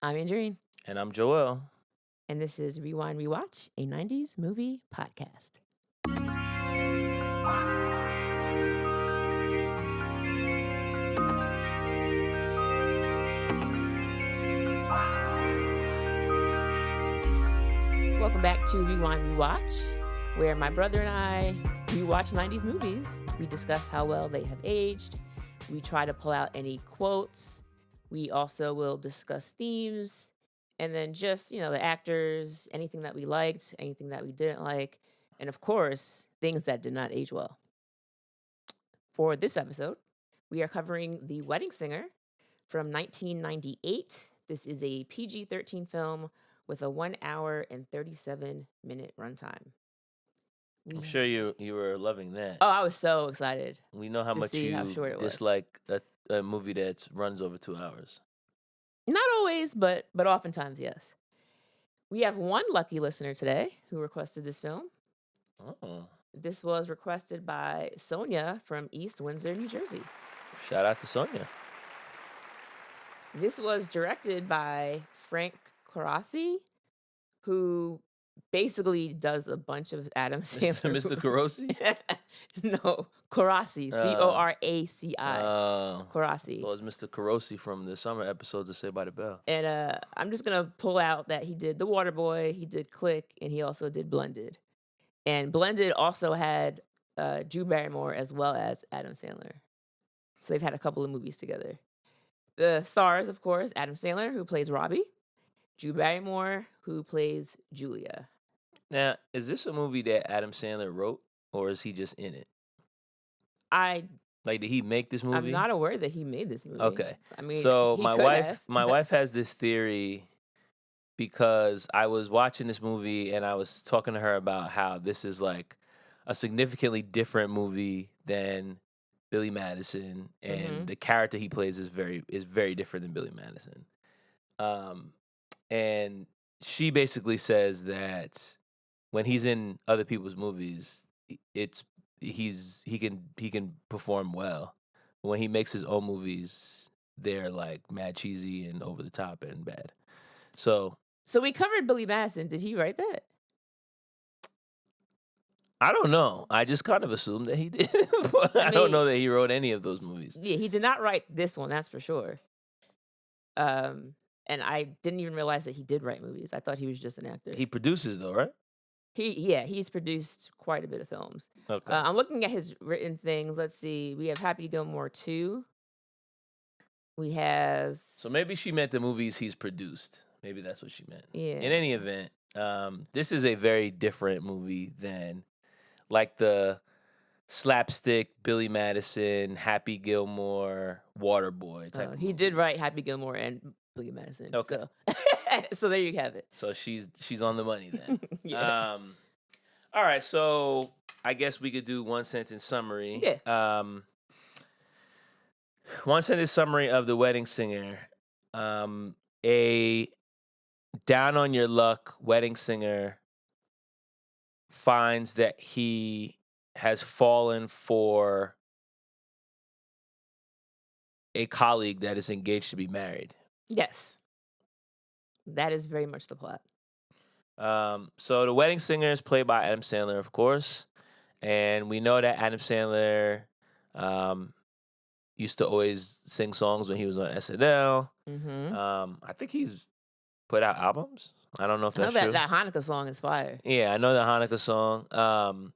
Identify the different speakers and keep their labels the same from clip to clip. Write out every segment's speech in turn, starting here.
Speaker 1: I'm Andrene.
Speaker 2: And I'm Joel.
Speaker 1: And this is Rewind Rewatch, a 90s movie podcast. Welcome back to Rewind Rewatch, where my brother and I rewatch 90s movies. We discuss how well they have aged. We try to pull out any quotes. We also will discuss themes. And then just, the actors, anything that we liked, anything that we didn't like, and of course, things that did not age well. For this episode, we are covering The Wedding Singer from 1998. This is a PG-13 film with a 1 hour and 37-minute runtime.
Speaker 2: I'm sure you were loving that.
Speaker 1: Oh, I was so excited.
Speaker 2: We know how much you dislike a movie that runs over 2 hours.
Speaker 1: Not always, but oftentimes, yes. We have one lucky listener today who requested this film.
Speaker 2: Oh.
Speaker 1: This was requested by Sonia from East Windsor, New Jersey.
Speaker 2: Shout out to Sonia.
Speaker 1: This was directed by Frank Corasi, who basically does a bunch of Adam Sandler.
Speaker 2: Mr. Corasi?
Speaker 1: No, Corasi. Coraci. Corasi.
Speaker 2: Well, it's Mr. Corasi from the summer episodes of Saved by the Bell.
Speaker 1: And I'm just going to pull out that he did The Waterboy, he did Click, and he also did Blended. And Blended also had Drew Barrymore as well as Adam Sandler. So they've had a couple of movies together. The stars, of course, Adam Sandler, who plays Robbie. Drew Barrymore, who plays Julia.
Speaker 2: Now, is this a movie that Adam Sandler wrote, or is he just in it? Did he make this movie?
Speaker 1: I'm not aware that he made this movie.
Speaker 2: Okay.
Speaker 1: I mean,
Speaker 2: so my wife has this theory because I was watching this movie and I was talking to her about how this is like a significantly different movie than Billy Madison, and the character he plays is very different than Billy Madison. And she basically says that when he's in other people's movies, he can perform well. But when he makes his own movies, they're like mad cheesy and over the top and bad. So
Speaker 1: we covered Billy Madison. Did he write that?
Speaker 2: I don't know. I just kind of assumed that he did. I don't know that he wrote any of those movies.
Speaker 1: Yeah, he did not write this one, that's for sure. And I didn't even realize that he did write movies. I thought he was just an actor.
Speaker 2: He produces though, right?
Speaker 1: He's produced quite a bit of films.
Speaker 2: Okay.
Speaker 1: I'm looking at his written things. Let's see. We have Happy Gilmore 2. We have...
Speaker 2: So maybe she meant the movies he's produced. Maybe that's what she meant.
Speaker 1: Yeah.
Speaker 2: In any event, this is a very different movie than like the slapstick Billy Madison, Happy Gilmore, Waterboy type.
Speaker 1: He did write Happy Gilmore and Billy Madison.
Speaker 2: Okay.
Speaker 1: So there you have it.
Speaker 2: So she's on the money then.
Speaker 1: Yeah.
Speaker 2: All right, so I guess we could do one sentence summary.
Speaker 1: Yeah.
Speaker 2: One sentence summary of The Wedding Singer. A down on your luck wedding singer finds that he has fallen for a colleague that is engaged to be married.
Speaker 1: Yes. That is very much the plot.
Speaker 2: So The Wedding Singer is played by Adam Sandler, of course. And we know that Adam Sandler used to always sing songs when he was on SNL. I think he's put out albums. I don't know if that's true.
Speaker 1: That Hanukkah song is fire.
Speaker 2: Yeah, I know the Hanukkah song.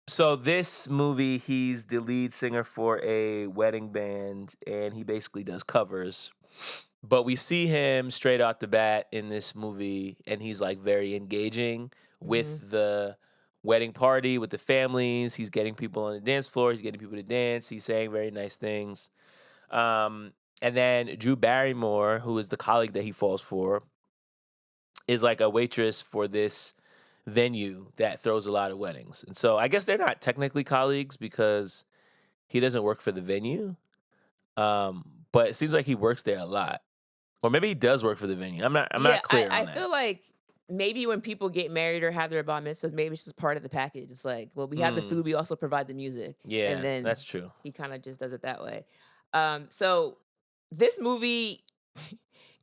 Speaker 2: So this movie, he's the lead singer for a wedding band, and he basically does covers. But we see him straight off the bat in this movie, and he's like very engaging with the wedding party, with the families. He's getting people on the dance floor. He's getting people to dance. He's saying very nice things. And then Drew Barrymore, who is the colleague that he falls for, is like a waitress for this venue that throws a lot of weddings. And so I guess they're not technically colleagues because he doesn't work for the venue. But it seems like he works there a lot. Or maybe he does work for the venue. I'm not clear on that.
Speaker 1: I feel like maybe when people get married or have their bar mitzvahs, maybe it's just part of the package. It's like, well, we have the food, we also provide the music.
Speaker 2: Yeah,
Speaker 1: and then
Speaker 2: that's true.
Speaker 1: He kind of just does it that way. So this movie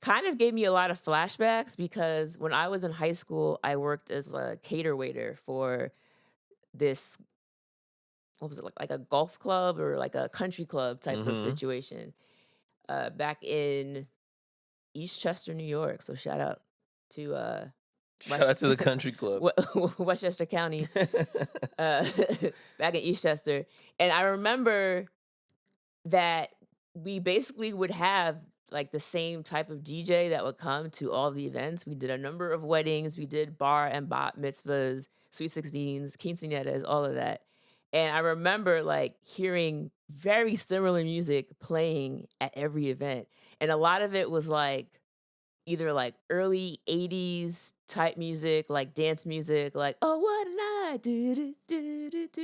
Speaker 1: kind of gave me a lot of flashbacks because when I was in high school, I worked as a cater waiter for this, what was it, like a golf club or like a country club type of
Speaker 2: Mm-hmm.
Speaker 1: situation back in Eastchester, New York. So shout out to
Speaker 2: Shout out to the country club.
Speaker 1: Westchester County, uh, back in Eastchester. And I remember that we basically would have like the same type of DJ that would come to all the events. We did a number of weddings, we did bar and bat mitzvahs, sweet 16s, quinceañeras, all of that. And I remember like hearing very similar music playing at every event. And a lot of it was like either like early 80s type music, like dance music, like, oh, what a night, do.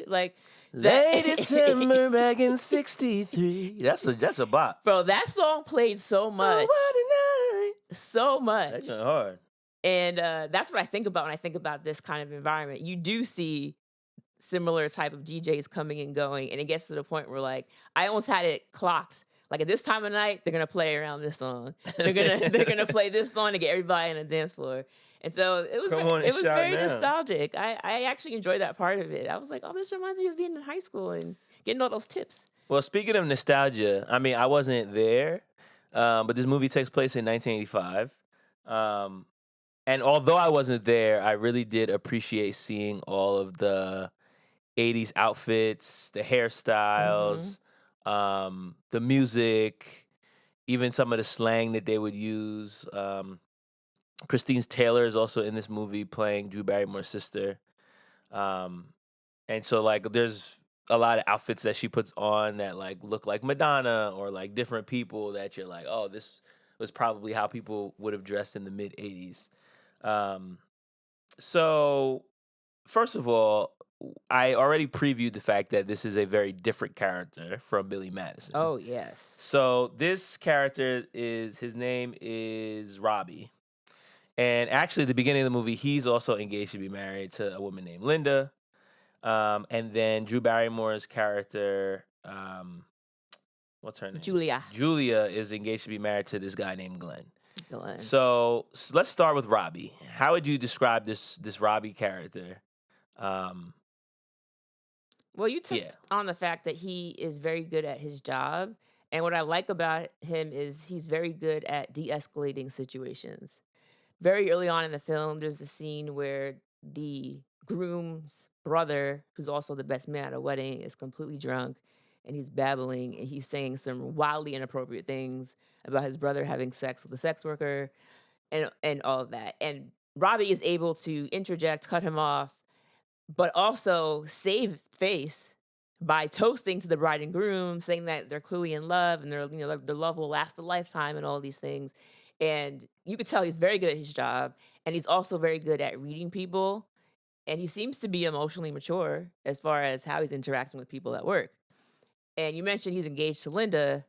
Speaker 1: Like that.
Speaker 2: Late December back in '63. That's a bop.
Speaker 1: Bro, that song played so much.
Speaker 2: Oh, what a night.
Speaker 1: So much.
Speaker 2: That's not hard.
Speaker 1: And that's what I think about when I think about this kind of environment. You do see similar type of DJs coming and going, and it gets to the point where like I almost had it clocked. Like at this time of night, they're gonna play around this song. They're gonna play this song to get everybody on the dance floor. And so it was very nostalgic. I actually enjoyed that part of it. I was like, oh, this reminds me of being in high school and getting all those tips.
Speaker 2: Well, speaking of nostalgia, I mean, I wasn't there, but this movie takes place in 1985. And although I wasn't there, I really did appreciate seeing all of the 80s outfits, the hairstyles, the music, even some of the slang that they would use. Christine Taylor is also in this movie playing Drew Barrymore's sister. And so like there's a lot of outfits that she puts on that like look like Madonna or like different people that you're like, oh, this was probably how people would have dressed in the mid 80s. So first of all, I already previewed the fact that this is a very different character from Billy Madison.
Speaker 1: Oh, yes.
Speaker 2: So this character his name is Robbie. And actually, at the beginning of the movie, he's also engaged to be married to a woman named Linda. And then Drew Barrymore's character, what's her name?
Speaker 1: Julia.
Speaker 2: Julia is engaged to be married to this guy named Glenn. So let's start with Robbie. How would you describe this Robbie character?
Speaker 1: Well, you touched on the fact that he is very good at his job. And what I like about him is he's very good at de-escalating situations. Very early on in the film, there's a scene where the groom's brother, who's also the best man at a wedding, is completely drunk and he's babbling and he's saying some wildly inappropriate things about his brother having sex with a sex worker and all of that. And Robbie is able to interject, cut him off, but also save face by toasting to the bride and groom, saying that they're clearly in love and their love will last a lifetime and all these things. And you could tell he's very good at his job, and he's also very good at reading people. And he seems to be emotionally mature as far as how he's interacting with people at work. And you mentioned he's engaged to Linda,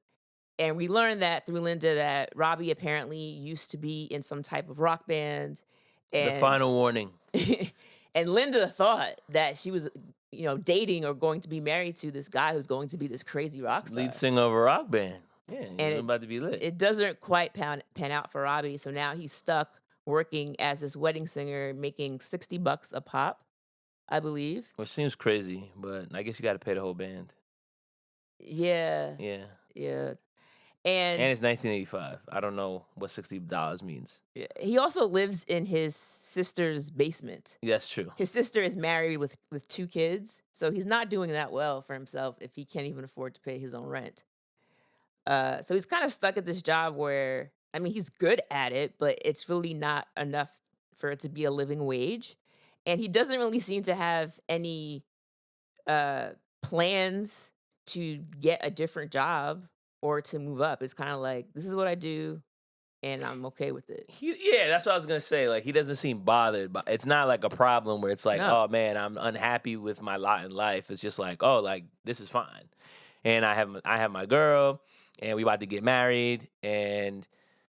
Speaker 1: and we learned that through Linda that Robbie apparently used to be in some type of rock band. And
Speaker 2: the final warning.
Speaker 1: And Linda thought that she was, dating or going to be married to this guy who's going to be this crazy rock star.
Speaker 2: Lead singer of a rock band. Yeah,
Speaker 1: and
Speaker 2: about to be lit.
Speaker 1: It doesn't quite pan out for Robbie, so now he's stuck working as this wedding singer, making $60 a pop, I believe.
Speaker 2: Which seems crazy, but I guess you got to pay the whole band.
Speaker 1: Yeah. And
Speaker 2: it's 1985. I don't know what $60 means.
Speaker 1: He also lives in his sister's basement.
Speaker 2: That's true.
Speaker 1: His sister is married with 2 kids, so he's not doing that well for himself if he can't even afford to pay his own rent. So he's kind of stuck at this job where, I mean, he's good at it, but it's really not enough for it to be a living wage. And he doesn't really seem to have any plans to get a different job or to move up. It's kind of like, this is what I do, and I'm okay with it.
Speaker 2: That's what I was going to say. Like, he doesn't seem bothered. But it's not like a problem where it's like, oh, man, I'm unhappy with my lot in life. It's just like, oh, like, this is fine. And I have my girl, and we about to get married, and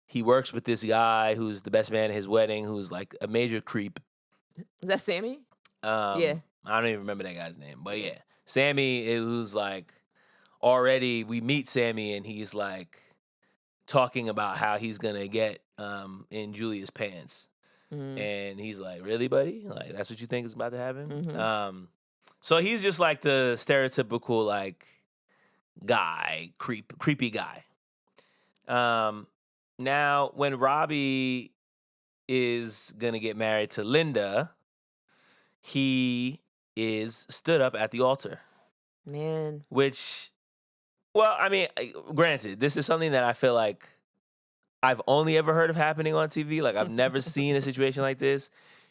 Speaker 2: he works with this guy who's the best man at his wedding, who's like a major creep.
Speaker 1: Is that Sammy?
Speaker 2: Yeah. I don't even remember that guy's name, but yeah. Sammy, who's like, already we meet Sammy and he's like talking about how he's gonna get in Julia's pants.
Speaker 1: Mm-hmm.
Speaker 2: And he's like, really, buddy? Like, that's what you think is about to happen?
Speaker 1: Mm-hmm.
Speaker 2: So he's just like the stereotypical, like, guy, creepy guy. Now, when Robbie is going to get married to Linda, he is stood up at the altar.
Speaker 1: Man.
Speaker 2: Which, well, I mean, granted, this is something that I feel like I've only ever heard of happening on TV. Like, I've never seen a situation like this.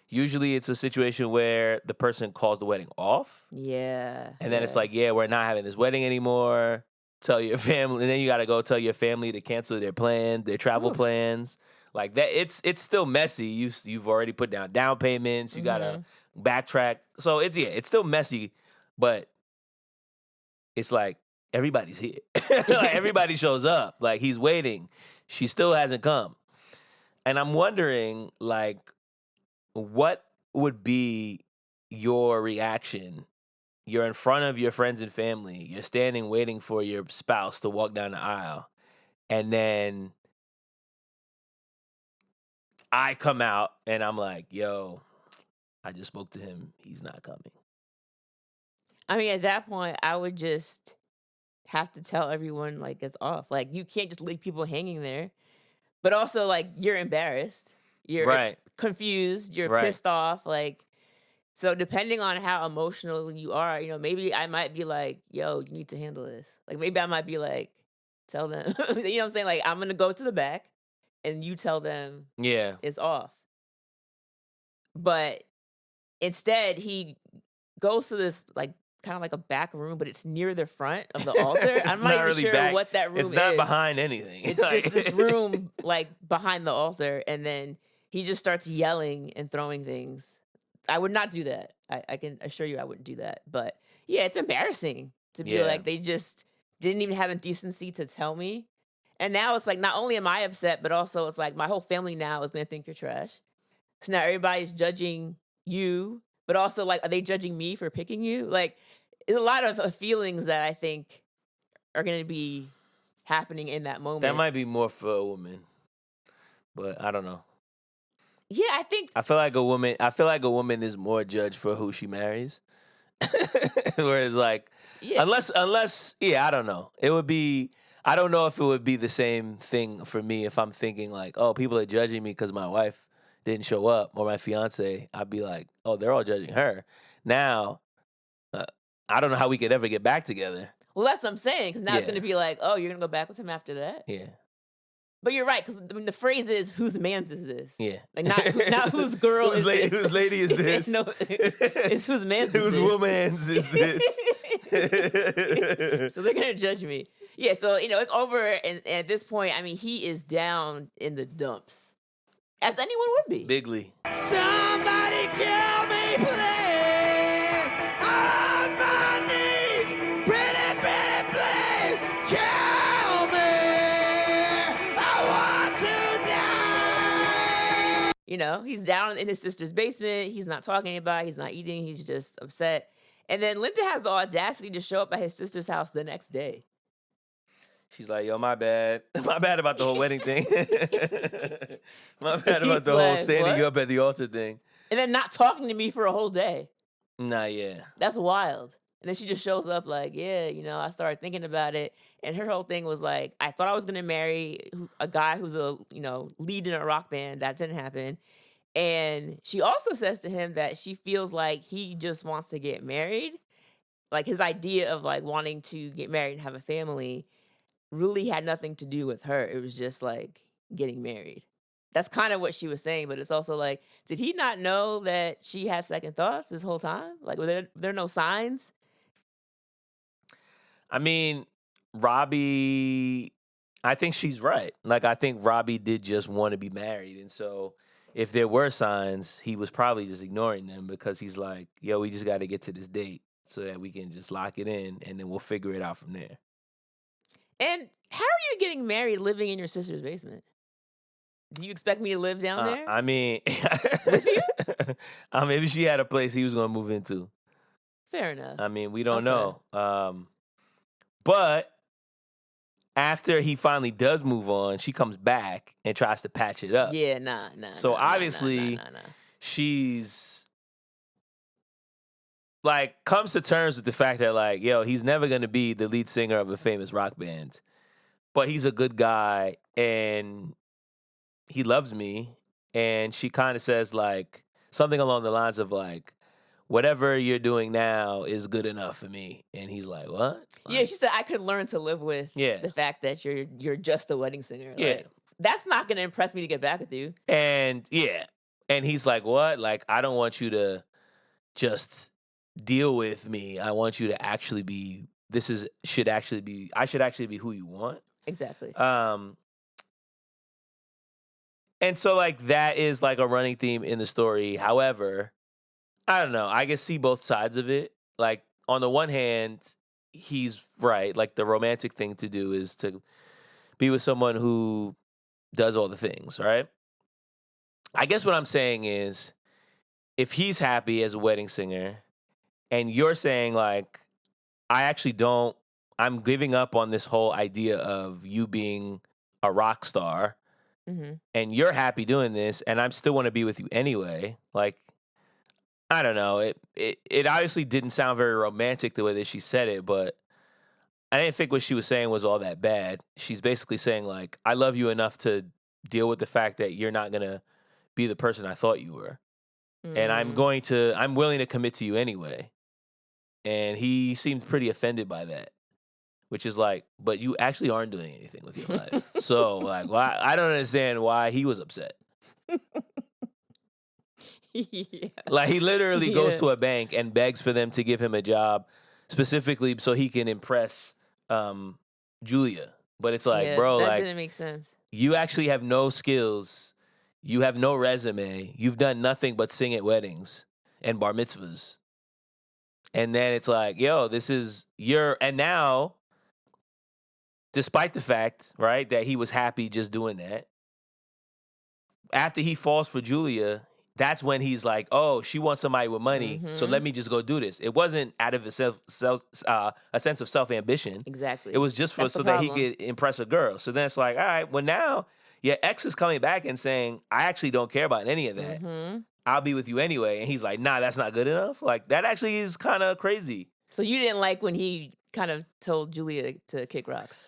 Speaker 2: Usually it's a situation where the person calls the wedding off.
Speaker 1: Yeah.
Speaker 2: And then it's like, yeah, we're not having this wedding anymore. Tell your family. And then you got to go tell your family to cancel their plans, their travel plans. Like that, it's still messy. You've already put down payments. You got to backtrack. So it's still messy, but it's like everybody's here. Like everybody shows up. Like he's waiting. She still hasn't come. And I'm wondering, like, what would be your reaction? You're in front of your friends and family. You're standing waiting for your spouse to walk down the aisle. And then I come out and I'm like, yo, I just spoke to him. He's not coming.
Speaker 1: I mean, at that point, I would just have to tell everyone, like, it's off. Like, you can't just leave people hanging there. But also, like, you're embarrassed. You're confused. You're pissed off. Like, so depending on how emotional you are, you know, maybe I might be like, yo, you need to handle this. Like, maybe I might be like, tell them. You know what I'm saying? Like, I'm going to go to the back and you tell them it's off. But instead, he goes to this, like, kind of like a back room, but it's near the front of the altar. I'm not even
Speaker 2: really
Speaker 1: sure what that room is.
Speaker 2: It's not behind anything.
Speaker 1: It's just this room, like, behind the altar. And then he just starts yelling and throwing things. I would not do that. I can assure you I wouldn't do that. But, yeah, it's embarrassing to be like, they just didn't even have the decency to tell me. And now it's like, not only am I upset, but also it's like my whole family now is going to think you're trash. So now everybody's judging you. But also, like, are they judging me for picking you? Like, there's a lot of feelings that I think are going to be happening in that moment.
Speaker 2: That might be more for a woman, but I don't know.
Speaker 1: Yeah, I
Speaker 2: feel like a woman is more judged for who she marries. Whereas, like, unless, I don't know. It would be. I don't know if it would be the same thing for me if I'm thinking like, oh, people are judging me because my wife didn't show up or my fiance. I'd be like, oh, they're all judging her. Now, I don't know how we could ever get back together.
Speaker 1: Well, that's what I'm saying, because now it's going to be like, oh, you're going to go back with him after that?
Speaker 2: Yeah.
Speaker 1: But you're right, because I mean, the phrase is, whose man's is this?
Speaker 2: Yeah.
Speaker 1: Like, not whose girl is this?
Speaker 2: Whose lady is this?
Speaker 1: No, it's whose man's is this?
Speaker 2: Whose woman's is this?
Speaker 1: So they're going to judge me. Yeah, so, you know, it's over, and at this point, I mean, he is down in the dumps. As anyone would be.
Speaker 2: Bigly.
Speaker 3: Somebody kill me, please! On my knees! Pretty, please! Kill me! I want to die!
Speaker 1: You know, he's down in his sister's basement. He's not talking about it. He's not eating. He's just upset. And then Linda has the audacity to show up at his sister's house the next day.
Speaker 2: She's like, yo, my bad. My bad about the whole wedding thing. My bad about the whole standing up at the altar thing.
Speaker 1: And then not talking to me for a whole day.
Speaker 2: Nah, yeah.
Speaker 1: That's wild. And then she just shows up like, yeah, you know, I started thinking about it. And her whole thing was like, I thought I was going to marry a guy who's a, you know, lead in a rock band. That didn't happen. And she also says to him that she feels like he just wants to get married. Like his idea of like wanting to get married and have a family really had nothing to do with her. It was just like getting married. That's kind of what she was saying, but it's also like, did he not know that she had second thoughts this whole time? Like, were there no signs?
Speaker 2: I mean, Robbie, I think she's right. Like, I think Robbie did just want to be married. And so if there were signs, he was probably just ignoring them because he's like, yo, we just got to get to this date so that we can just lock it in and then we'll figure it out from there.
Speaker 1: And how are you getting married living in your sister's basement? Do you expect me to live down there?
Speaker 2: I mean,
Speaker 1: with you?
Speaker 2: Maybe she had a place he was going to move into.
Speaker 1: Fair enough.
Speaker 2: I mean, we don't know. But after he finally does move on, she comes back and tries to patch it up.
Speaker 1: Yeah, nah.
Speaker 2: So
Speaker 1: nah,
Speaker 2: obviously,
Speaker 1: nah.
Speaker 2: she's like comes to terms with the fact that like, yo, he's never gonna be the lead singer of a famous rock band, but he's a good guy and he loves me. And she kind of says like something along the lines of like, whatever you're doing now is good enough for me. And he's like, what?
Speaker 1: Yeah, she said I could learn to live with the fact that you're just a wedding singer.
Speaker 2: Yeah.
Speaker 1: Like, that's not gonna impress me to get back with you.
Speaker 2: And and he's like, what? Like, I don't want you to just deal with me. I want you to actually be. I should actually be who you want.
Speaker 1: Exactly.
Speaker 2: And so like that is like a running theme in the story. However, I don't know. I can see both sides of it. Like on the one hand, he's right. Like the romantic thing to do is to be with someone who does all the things, right? I guess what I'm saying is if he's happy as a wedding singer and you're saying like, I'm giving up on this whole idea of you being a rock star and you're happy doing this and I still want to be with you anyway. Like, I don't know. It obviously didn't sound very romantic the way that she said it, but I didn't think what she was saying was all that bad. She's basically saying like, I love you enough to deal with the fact that you're not going to be the person I thought you were. And I'm willing to commit to you anyway. And he seemed pretty offended by that, which is like, but you actually aren't doing anything with your life. So like, why? I don't understand why he was upset.
Speaker 1: Yeah.
Speaker 2: Like he literally goes to a bank and begs for them to give him a job specifically so he can impress Julia. But it's like, bro,
Speaker 1: that
Speaker 2: like
Speaker 1: didn't make sense.
Speaker 2: You actually have no skills. You have no resume. You've done nothing but sing at weddings and bar mitzvahs. And then it's like, yo, and now, despite the fact, right, that he was happy just doing that, after he falls for Julia, that's when he's like, oh, she wants somebody with money, so let me just go do this. It wasn't out of a sense of self-ambition.
Speaker 1: Exactly.
Speaker 2: It was just so that he could impress a girl. So then it's like, all right, well now your ex is coming back and saying, I actually don't care about any of that. I'll be with you anyway. And he's like, nah, that's not good enough. Like, that actually is kind of crazy.
Speaker 1: So you didn't like when he kind of told Julia to kick rocks?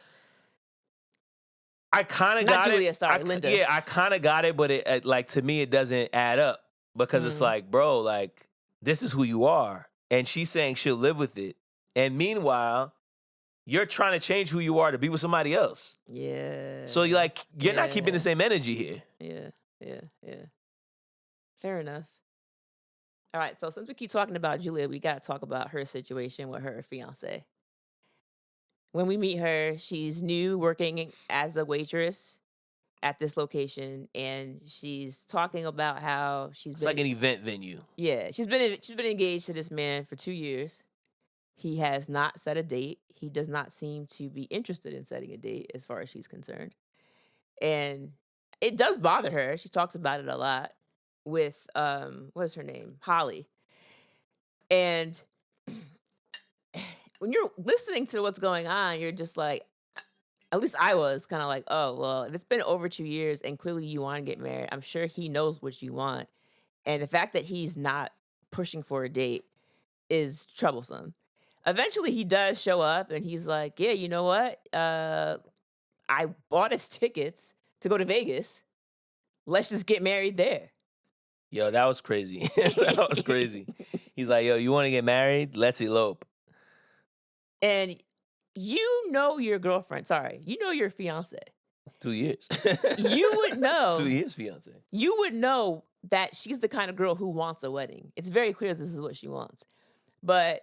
Speaker 2: I kind of got it.
Speaker 1: Not Julia, sorry, Linda.
Speaker 2: Yeah, I kind of got it, but it like to me it doesn't add up because it's like, bro, like this is who you are, and she's saying she'll live with it, and meanwhile, you're trying to change who you are to be with somebody else.
Speaker 1: Yeah.
Speaker 2: So you're not keeping the same energy here.
Speaker 1: Yeah. Fair enough. All right, so since we keep talking about Julia, we got to talk about her situation with her fiance. When we meet her, she's new, working as a waitress at this location, and she's talking about how
Speaker 2: It's like an event venue.
Speaker 1: Yeah, she's been engaged to this man for 2 years. He has not set a date. He does not seem to be interested in setting a date, as far as she's concerned, and it does bother her. She talks about it a lot with what is her name, Holly, and when you're listening to what's going on, you're just like, at least I was kind of like, oh, well, if it's been over 2 years and clearly you want to get married, I'm sure he knows what you want. And the fact that he's not pushing for a date is troublesome. Eventually he does show up and he's like, yeah, you know what? I bought us tickets to go to Vegas. Let's just get married there.
Speaker 2: Yo, that was crazy. That was crazy. He's like, yo, you want to get married? Let's elope.
Speaker 1: And you know your girlfriend. Sorry, you know your fiance.
Speaker 2: 2 years.
Speaker 1: You would know.
Speaker 2: 2 years fiance.
Speaker 1: You would know that she's the kind of girl who wants a wedding. It's very clear this is what she wants. But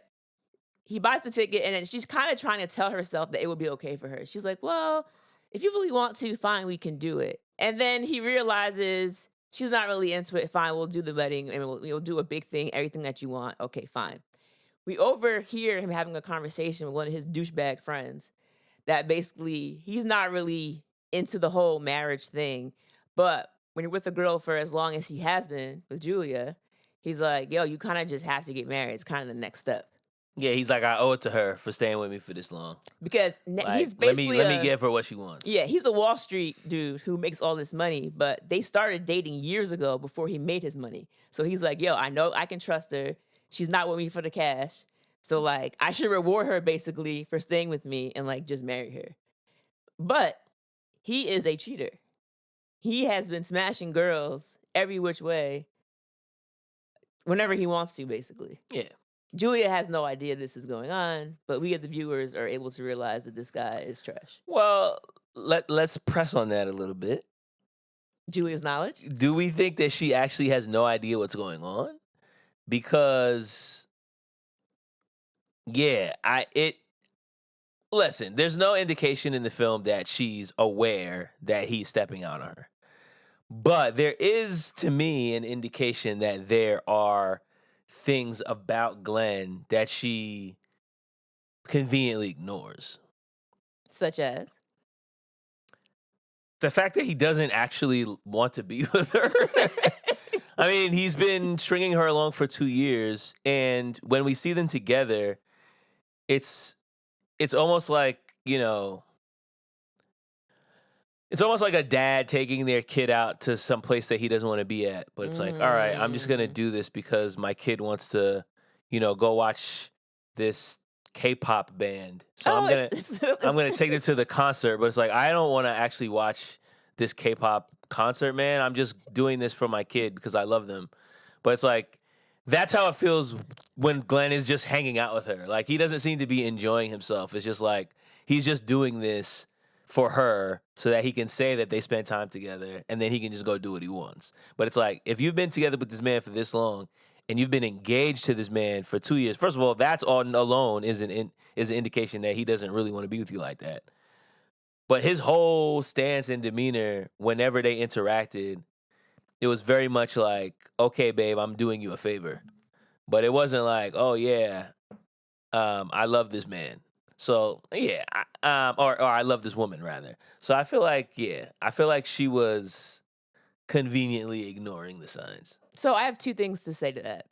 Speaker 1: he buys the ticket, and then she's kind of trying to tell herself that it would be okay for her. She's like, well, if you really want to, fine, we can do it. And then he realizes she's not really into it. Fine, we'll do the wedding, and we'll do a big thing, everything that you want. Okay, fine. We overhear him having a conversation with one of his douchebag friends that basically he's not really into the whole marriage thing. But when you're with a girl for as long as he has been with Julia, he's like, yo, you kind of just have to get married. It's kind of the next step.
Speaker 2: Yeah, he's like, I owe it to her for staying with me for this long.
Speaker 1: Because
Speaker 2: Like,
Speaker 1: he's basically
Speaker 2: let me give her what she wants.
Speaker 1: Yeah, he's a Wall Street dude who makes all this money, but they started dating years ago before he made his money. So he's like, yo, I know I can trust her. She's not with me for the cash. So like I should reward her basically for staying with me and like just marry her. But he is a cheater. He has been smashing girls every which way whenever he wants to, basically.
Speaker 2: Yeah.
Speaker 1: Julia has no idea this is going on, but we, the viewers, are able to realize that this guy is trash.
Speaker 2: Well, let's press on that a little bit.
Speaker 1: Julia's knowledge?
Speaker 2: Do we think that she actually has no idea what's going on? Because, yeah, listen, there's no indication in the film that she's aware that he's stepping out on her. But there is, to me, an indication that there are things about Glenn that she conveniently ignores.
Speaker 1: Such as?
Speaker 2: The fact that he doesn't actually want to be with her. I mean, he's been stringing her along for 2 years, and when we see them together, it's almost like, you know, it's almost like a dad taking their kid out to some place that he doesn't want to be at. But it's like, all right, I'm just going to do this because my kid wants to, you know, go watch this K-pop band. So I'm going to take them to the concert. But it's like, I don't want to actually watch this K-pop concert, man. I'm just doing this for my kid because I love them. But it's like, that's how it feels when Glenn is just hanging out with her. Like, he doesn't seem to be enjoying himself. It's just like, he's just doing this for her so that he can say that they spent time together and then he can just go do what he wants. But it's like, if you've been together with this man for this long and you've been engaged to this man for 2 years, first of all, that's on alone is an indication that he doesn't really want to be with you like that. But his whole stance and demeanor whenever they interacted, it was very much like, okay, babe, I'm doing you a favor. But it wasn't like, oh yeah, I love this man. So yeah, or I love this woman rather. So I feel like she was conveniently ignoring the signs.
Speaker 1: So I have two things to say to that.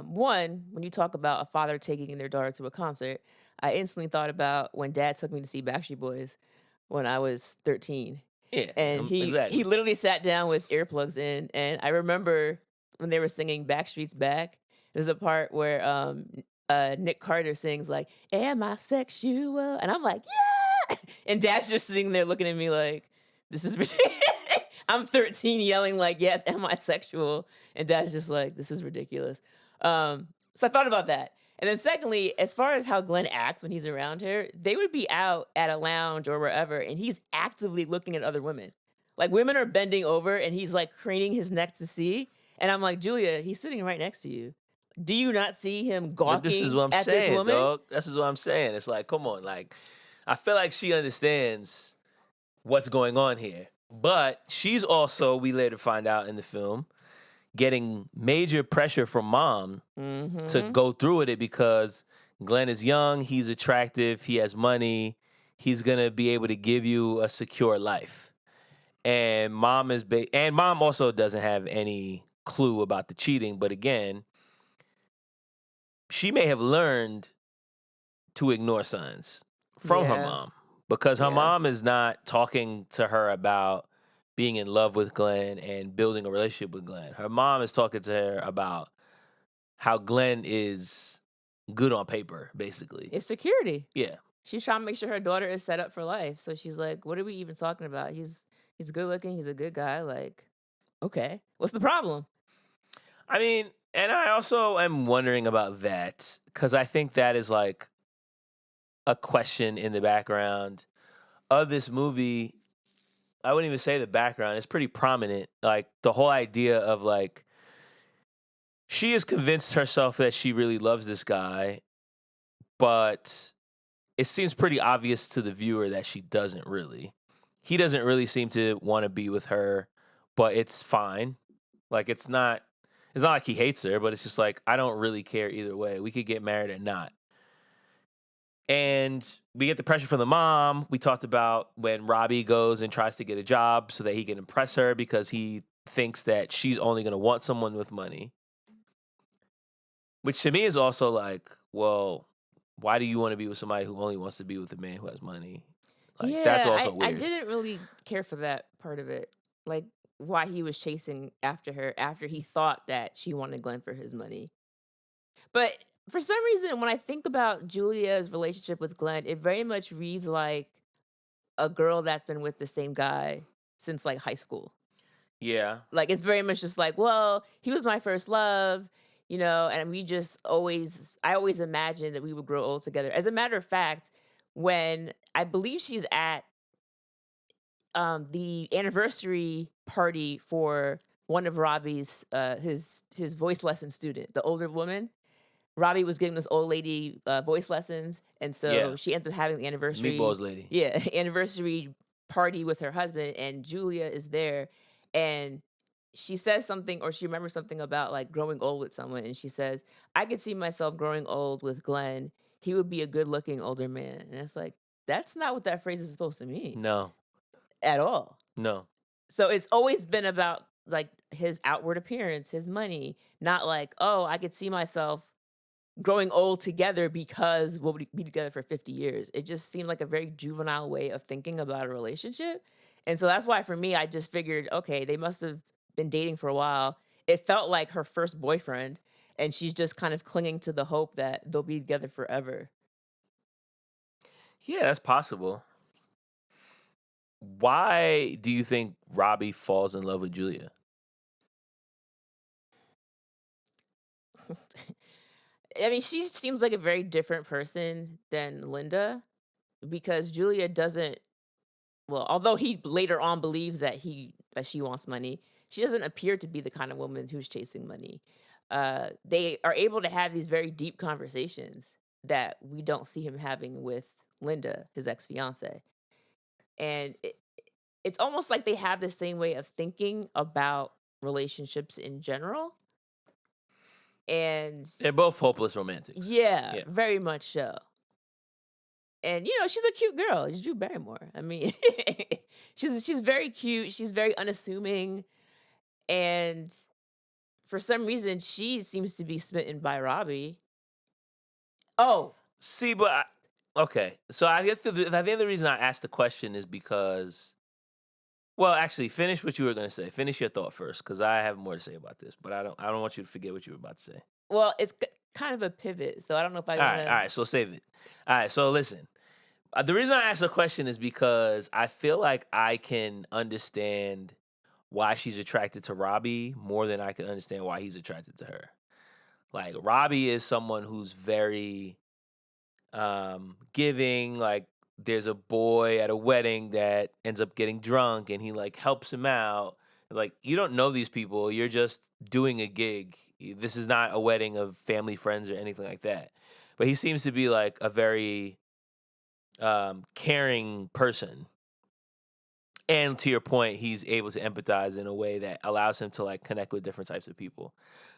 Speaker 1: One, when you talk about a father taking their daughter to a concert, I instantly thought about when Dad took me to see Backstreet Boys when I was 13.
Speaker 2: Yeah,
Speaker 1: and he literally sat down with earplugs in, and I remember when they were singing Backstreet's Back. There's a part where Nick Carter sings like, "Am I sexual?" And I'm like, "Yeah!" And Dad's just sitting there looking at me like, "This is ridiculous." I'm 13 yelling like, "Yes, am I sexual?" And Dad's just like, "This is ridiculous." So I thought about that. And then secondly, as far as how Glenn acts when he's around her, they would be out at a lounge or wherever, and he's actively looking at other women. Like, women are bending over, and he's like craning his neck to see. And I'm like, Julia, he's sitting right next to you. Do you not see him gawking
Speaker 2: this is what I'm
Speaker 1: at
Speaker 2: saying,
Speaker 1: this woman?
Speaker 2: dog. This is what I'm saying. It's like, come on, like, I feel like she understands what's going on here. But she's also, we later find out in the film, getting major pressure from mom to go through with it because Glenn is young, he's attractive, he has money, he's gonna be able to give you a secure life. And mom mom also doesn't have any clue about the cheating, but again, she may have learned to ignore signs from her mom because her mom is not talking to her about being in love with Glenn and building a relationship with Glenn. Her mom is talking to her about how Glenn is good on paper, basically.
Speaker 1: It's security.
Speaker 2: Yeah.
Speaker 1: She's trying to make sure her daughter is set up for life. So she's like, what are we even talking about? He's good looking. He's a good guy. Like, okay, what's the problem?
Speaker 2: I mean, and I also am wondering about that because I think that is like a question in the background of this movie. I wouldn't even say the background. It's pretty prominent. Like, the whole idea of, like, she has convinced herself that she really loves this guy, but it seems pretty obvious to the viewer that she doesn't really. He doesn't really seem to want to be with her, but it's fine. Like, it's not like he hates her, but it's just like, I don't really care either way. We could get married or not. And we get the pressure from the mom. We talked about when Robbie goes and tries to get a job so that he can impress her because he thinks that she's only going to want someone with money. Which to me is also like, well, why do you want to be with somebody who only wants to be with a man who has money? Like,
Speaker 1: Yeah,
Speaker 2: that's also
Speaker 1: I
Speaker 2: weird.
Speaker 1: didn't really care for that part of it. Like why he was chasing after her after he thought that she wanted Glenn for his money. But for some reason, when I think about Julia's relationship with Glenn, it very much reads like a girl that's been with the same guy since like high school.
Speaker 2: Yeah.
Speaker 1: Like it's very much just like, well, he was my first love, and I always imagined that we would grow old together. As a matter of fact, when I believe she's at the anniversary party for one of Robbie's his voice lesson student, the older woman. Robbie was giving this old lady voice lessons, and so
Speaker 2: Yeah.
Speaker 1: she ends up having the anniversary.
Speaker 2: Meatballs lady.
Speaker 1: Yeah, anniversary party with her husband, and Julia is there, and she says something, or she remembers something about like growing old with someone, and she says, "I could see myself growing old with Glenn. He would be a good-looking older man." And it's like that's not what that phrase is supposed to mean
Speaker 2: No.
Speaker 1: at all.
Speaker 2: No.
Speaker 1: So it's always been about like his outward appearance, his money, not like, oh, I could see myself growing old together because we'll be together for 50 years. It just seemed like a very juvenile way of thinking about a relationship. And so that's why for me, I just figured, okay, they must have been dating for a while. It felt like her first boyfriend, and she's just kind of clinging to the hope that they'll be together forever.
Speaker 2: Yeah, that's possible. Why do you think Robbie falls in love with Julia?
Speaker 1: I mean, she seems like a very different person than Linda because Julia doesn't. Well, although he later on believes that she wants money, she doesn't appear to be the kind of woman who's chasing money. They are able to have these very deep conversations that we don't see him having with Linda, his ex fiance, and it's almost like they have the same way of thinking about relationships in general. And
Speaker 2: They're both hopeless romantics.
Speaker 1: yeah, very much so. And she's a cute girl. She's Drew Barrymore. I mean, she's very cute. She's very unassuming, and for some reason, she seems to be smitten by Robbie. Oh,
Speaker 2: See, but okay. So I think the reason I asked the question is because, well, actually, finish what you were going to say. Finish your thought first, because I have more to say about this. But I don't want you to forget what you were about to say.
Speaker 1: well, it's kind of a pivot, so I don't know if I.
Speaker 2: All right. So save it. All right. So listen. The reason I asked the question is because I feel like I can understand why she's attracted to Robbie more than I can understand why he's attracted to her. Like, Robbie is someone who's very giving. Like, there's a boy at a wedding that ends up getting drunk and he like helps him out. Like, you don't know these people. You're just doing a gig. This is not a wedding of family friends or anything like that. But he seems to be like a very caring person. And to your point, he's able to empathize in a way that allows him to like connect with different types of people.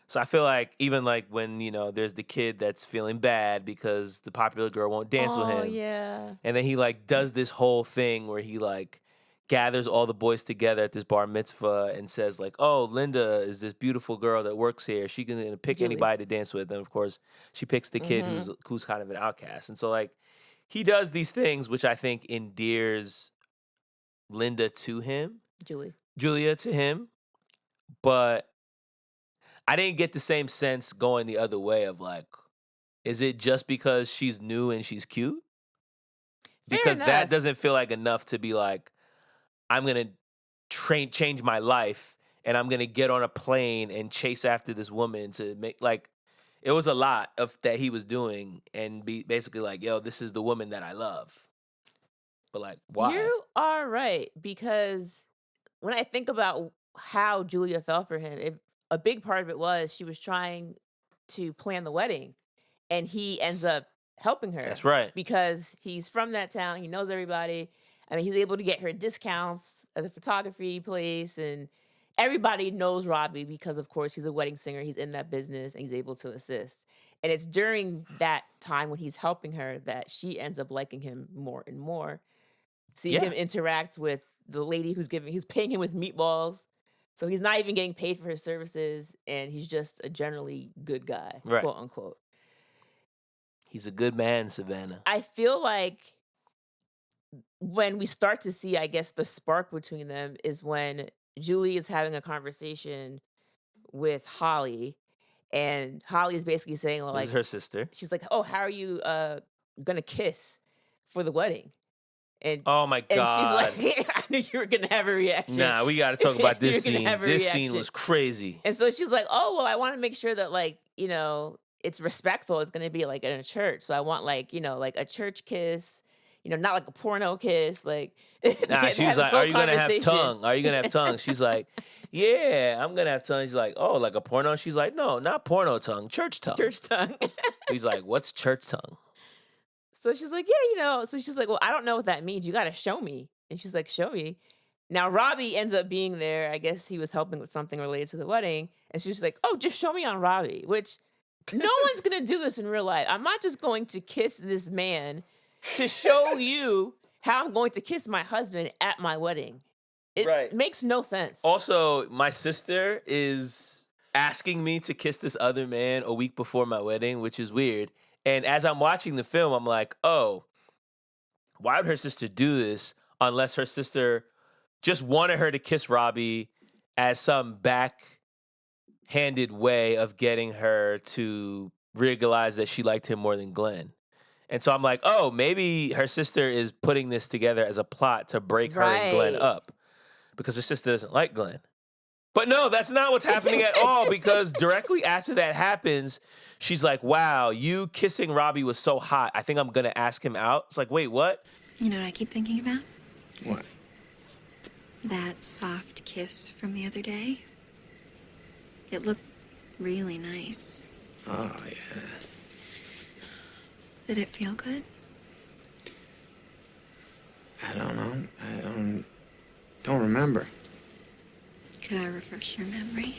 Speaker 2: So I feel like even like when, there's the kid that's feeling bad because the popular girl won't dance with him.
Speaker 1: Oh yeah.
Speaker 2: And then he like does this whole thing where he like gathers all the boys together at this bar mitzvah and says like, oh, Linda is this beautiful girl that works here. She can pick
Speaker 1: Julie.
Speaker 2: anybody to dance with. And of course she picks the kid who's kind of an outcast. And so like he does these things, which I think endears Linda to him, Julia to him, but I didn't get the same sense going the other way of like, is it just because she's new and she's cute? Because that doesn't feel like enough to be like, I'm going to change my life and I'm going to get on a plane and chase after this woman to make like, it was a lot of that he was doing and be basically like, yo, this is the woman that I love. But like, why?
Speaker 1: You are right, because when I think about how Julia fell for him, a big part of it was she was trying to plan the wedding, and he ends up helping her.
Speaker 2: That's right.
Speaker 1: Because he's from that town, he knows everybody. I mean, he's able to get her discounts at the photography place, and everybody knows Robbie because, of course, he's a wedding singer. He's in that business, and he's able to assist. And it's during that time when he's helping her that she ends up liking him more and more. Seeing him interact with the lady who's paying him with meatballs. So he's not even getting paid for his services, and he's just a generally good guy,
Speaker 2: right.
Speaker 1: quote unquote.
Speaker 2: He's a good man, Savannah.
Speaker 1: I feel like when we start to see, I guess, the spark between them is when Julie is having a conversation with Holly, and Holly is basically saying, well,
Speaker 2: This
Speaker 1: like,
Speaker 2: is her sister.
Speaker 1: she's like, oh, how are you gonna kiss for the wedding? And
Speaker 2: Oh my
Speaker 1: and
Speaker 2: God.
Speaker 1: she's like, I knew you were gonna have a reaction.
Speaker 2: Nah, we got to talk about this
Speaker 1: You're gonna
Speaker 2: scene.
Speaker 1: have a
Speaker 2: This scene
Speaker 1: reaction.
Speaker 2: was crazy.
Speaker 1: And so she's like, oh, well, I want to make sure that, like, you know, it's respectful. It's going to be like in a church. So I want, like, you know, like a church kiss, you know, not like a porno kiss. Like,
Speaker 2: Nah, she was like, are you going to have tongue? Are you going to have tongue? She's like, yeah, I'm going to have tongue. She's like, oh, like a porno? She's like, no, not porno tongue, church tongue.
Speaker 1: Church tongue.
Speaker 2: He's like, what's church tongue?
Speaker 1: So she's like, yeah, you know. So she's like, well, I don't know what that means. You got to show me. And she's like, show me. Now, Robbie ends up being there. I guess he was helping with something related to the wedding. And she was like, oh, just show me on Robbie, which no one's going to do this in real life. I'm not just going to kiss this man to show you how I'm going to kiss my husband at my wedding. It makes no sense.
Speaker 2: Also, my sister is asking me to kiss this other man a week before my wedding, which is weird. And as I'm watching the film, I'm like, oh, why would her sister do this unless her sister just wanted her to kiss Robbie as some backhanded way of getting her to realize that she liked him more than Glenn. And so I'm like, oh, maybe her sister is putting this together as a plot to break her and Glenn up because her sister doesn't like Glenn. But no, that's not what's happening at all, because directly after that happens, she's like, wow, you kissing Robbie was so hot. I think I'm going to ask him out. It's like, wait, what?
Speaker 4: You know what I keep thinking about?
Speaker 5: What?
Speaker 4: That soft kiss from the other day. It looked really nice.
Speaker 5: Oh, yeah.
Speaker 4: Did it feel good?
Speaker 5: I don't know. I don't remember.
Speaker 4: Could I refresh your memory?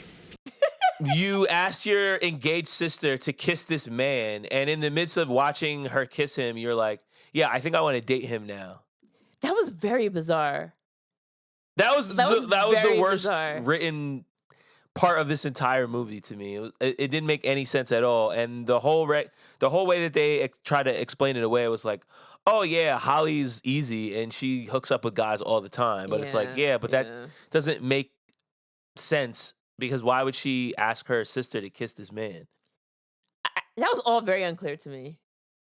Speaker 2: You asked your engaged sister to kiss this man, and in the midst of watching her kiss him, you're like, yeah, I think I want to date him now.
Speaker 1: That was very bizarre.
Speaker 2: That was the
Speaker 1: very
Speaker 2: worst
Speaker 1: bizarre.
Speaker 2: written part of this entire movie to me. It didn't make any sense at all, and the whole way that they try to explain it away was like, oh yeah, Holly's easy and she hooks up with guys all the time, but it's like, but that doesn't make sense, because why would she ask her sister to kiss this man?
Speaker 1: That was all very unclear to me.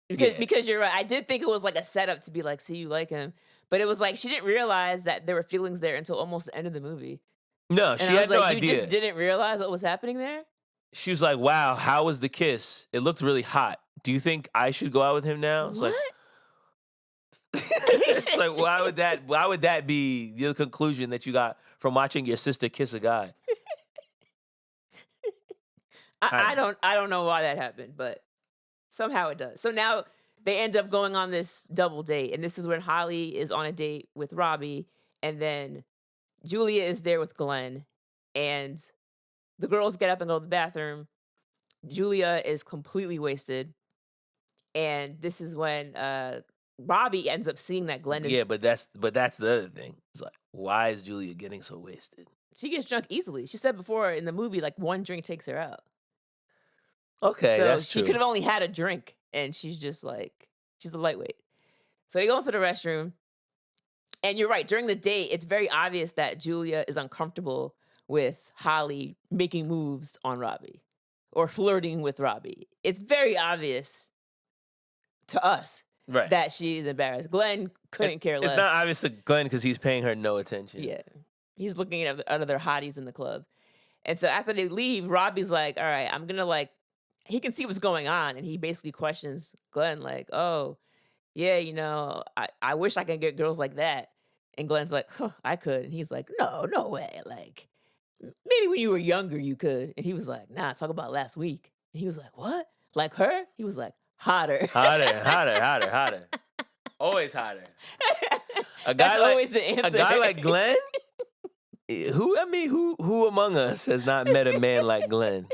Speaker 1: Because you're right. I did think it was like a setup to be like, see, you like him. But it was like she didn't realize that there were feelings there until almost the end of the movie.
Speaker 2: No,
Speaker 1: And
Speaker 2: she
Speaker 1: I was
Speaker 2: had no
Speaker 1: like,
Speaker 2: idea.
Speaker 1: You just didn't realize what was happening there?
Speaker 2: She was like, wow, how was the kiss? It looked really hot. Do you think I should go out with him now? It's
Speaker 1: What?
Speaker 2: it's like, why would that be the conclusion that you got from watching your sister kiss a guy?
Speaker 1: I don't know why that happened, but somehow it does. So now they end up going on this double date, and this is when Holly is on a date with Robbie, and then Julia is there with Glenn, and the girls get up and go to the bathroom. Julia is completely wasted, and this is when Robbie ends up seeing that Glenn is...
Speaker 2: Yeah, but that's the other thing. It's like, why is Julia getting so wasted?
Speaker 1: She gets drunk easily. She said before in the movie, like, one drink takes her out.
Speaker 2: Okay,
Speaker 1: so
Speaker 2: that's
Speaker 1: she
Speaker 2: true.
Speaker 1: could have only had a drink, and she's just like, she's a lightweight. So they go into the restroom, and you're right. During the date, it's very obvious that Julia is uncomfortable with Holly making moves on Robbie or flirting with Robbie. It's very obvious to us that she's embarrassed. Glenn couldn't care less.
Speaker 2: It's not obvious to Glenn because he's paying her no attention.
Speaker 1: Yeah. He's looking at other hotties in the club. And so after they leave, Robbie's like, all right, I'm going to like, he can see what's going on. And he basically questions Glenn like, oh, yeah, you know, I wish I could get girls like that. And Glenn's like, huh, I could. And he's like, no way. Like, maybe when you were younger, you could. And he was like, nah, talk about last week. And he was like, what? Like her? He was like, hotter.
Speaker 2: Hotter. Always hotter.
Speaker 1: That's always the answer.
Speaker 2: A guy like Glenn? Who among us has not met a man like Glenn?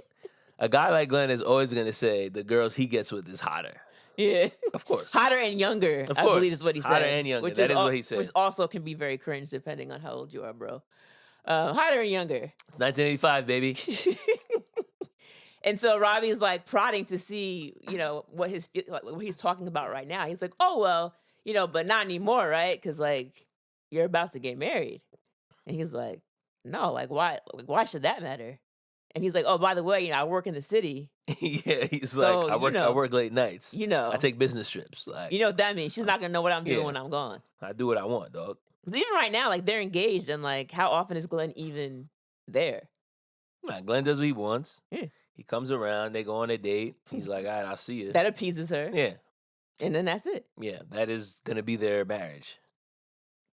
Speaker 2: A guy like Glenn is always going to say the girls he gets with is hotter.
Speaker 1: Yeah.
Speaker 2: Of course.
Speaker 1: Hotter and younger,
Speaker 2: Of
Speaker 1: I
Speaker 2: course.
Speaker 1: believe is what he said.
Speaker 2: Hotter and younger. That is what he said.
Speaker 1: Which also can be very cringe depending on how old you are, bro. Hotter and younger.
Speaker 2: 1985, baby.
Speaker 1: And so Robbie's like prodding to see, what what he's talking about right now. He's like, oh, well, but not anymore, right? Because like you're about to get married. And he's like, no, like why? Like, why should that matter? And he's like, oh, by the way, I work in the city.
Speaker 2: Yeah, he's
Speaker 1: So,
Speaker 2: like, I work late nights.
Speaker 1: I
Speaker 2: take business trips. Like,
Speaker 1: you know what that means? She's not gonna know what I'm doing when I'm gone.
Speaker 2: I do what I want, dog.
Speaker 1: Because even right now, like they're engaged, and like how often is Glenn even there?
Speaker 2: Nah, Glenn does what he wants.
Speaker 1: Yeah.
Speaker 2: He comes around, they go on a date. He's like, all right, I'll see you.
Speaker 1: That appeases her.
Speaker 2: Yeah.
Speaker 1: And then that's it.
Speaker 2: Yeah, that is going to be their marriage.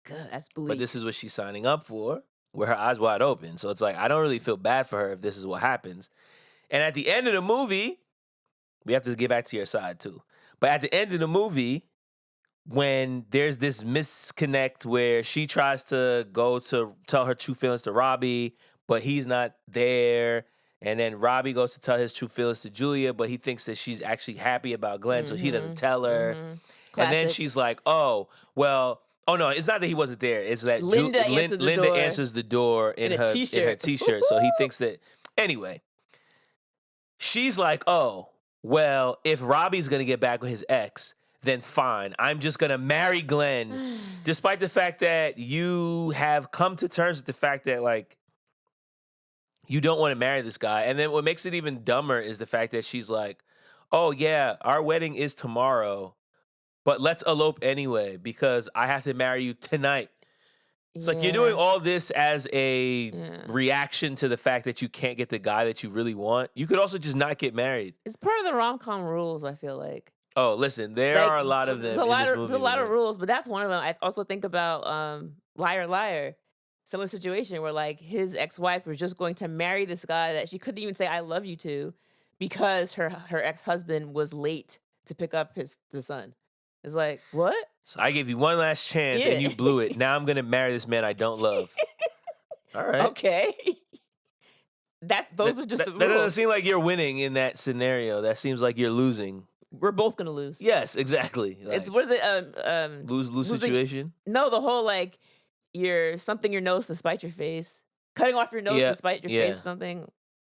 Speaker 1: God, that's bleak.
Speaker 2: But this is what she's signing up for, with her eyes wide open. So it's like, I don't really feel bad for her if this is what happens. And at the end of the movie, we have to get back to your side too. But at the end of the movie, when there's this misconnect where she tries to go to tell her true feelings to Robbie, but he's not there. And then Robbie goes to tell his true feelings to Julia, but he thinks that she's actually happy about Glenn, so he doesn't tell her. And then she's like, oh, well, oh no, it's not that he wasn't there. It's that
Speaker 1: Linda
Speaker 2: answers the door in her t-shirt. So he thinks that, anyway, she's like, oh, well, if Robbie's going to get back with his ex, then fine. I'm just going to marry Glenn, despite the fact that you have come to terms with the fact that, like, you don't want to marry this guy. And then what makes it even dumber is the fact that she's like, oh, yeah, our wedding is tomorrow, but let's elope anyway because I have to marry you tonight. It's like you're doing all this as a reaction to the fact that you can't get the guy that you really want. You could also just not get married.
Speaker 1: It's part of the rom-com rules, I feel like.
Speaker 2: Oh, listen, there are a lot of them in this movie.
Speaker 1: There's a lot of rules, but that's one of them. I also think about Liar, Liar. Similar situation where like his ex-wife was just going to marry this guy that she couldn't even say I love you to because her ex-husband was late to pick up the son. It's like, what?
Speaker 2: So I gave you one last chance and you blew it. Now I'm going to marry this man I don't love. All right.
Speaker 1: Okay. Those are just the rules.
Speaker 2: That doesn't seem like you're winning in that scenario. That seems like you're losing.
Speaker 1: We're both going to lose.
Speaker 2: Yes, exactly. Like,
Speaker 1: what is it?
Speaker 2: Lose situation?
Speaker 1: No, the whole like you're something your nose to spite your face. Cutting off your nose to spite your face or something.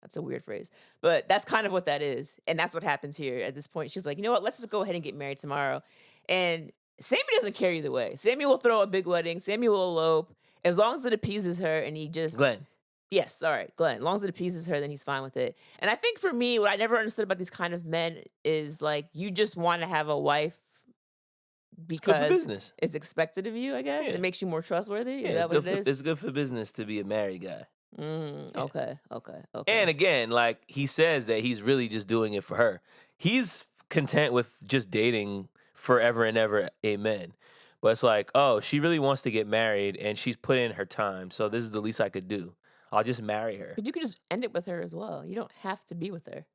Speaker 1: That's a weird phrase. But that's kind of what that is. And that's what happens here at this point. She's like, you know what? Let's just go ahead and get married tomorrow. And Sammy doesn't care either way. Sammy will throw a big wedding. Sammy will elope. As long as it appeases her and he just...
Speaker 2: Glenn.
Speaker 1: Yes, all right, Glenn. As long as it appeases her, then he's fine with it. And I think for me, what I never understood about these kind of men is like, you just want to have a wife because it's expected of you, I guess. Yeah. It makes you more trustworthy. Is that what it is?
Speaker 2: It's good for business to be a married guy.
Speaker 1: Okay.
Speaker 2: And again, like he says that he's really just doing it for her. He's content with just dating forever and ever. Amen. But it's like, oh, she really wants to get married and she's put in her time. So this is the least I could do. I'll just marry her.
Speaker 1: But you could just end it with her as well. You don't have to be with her.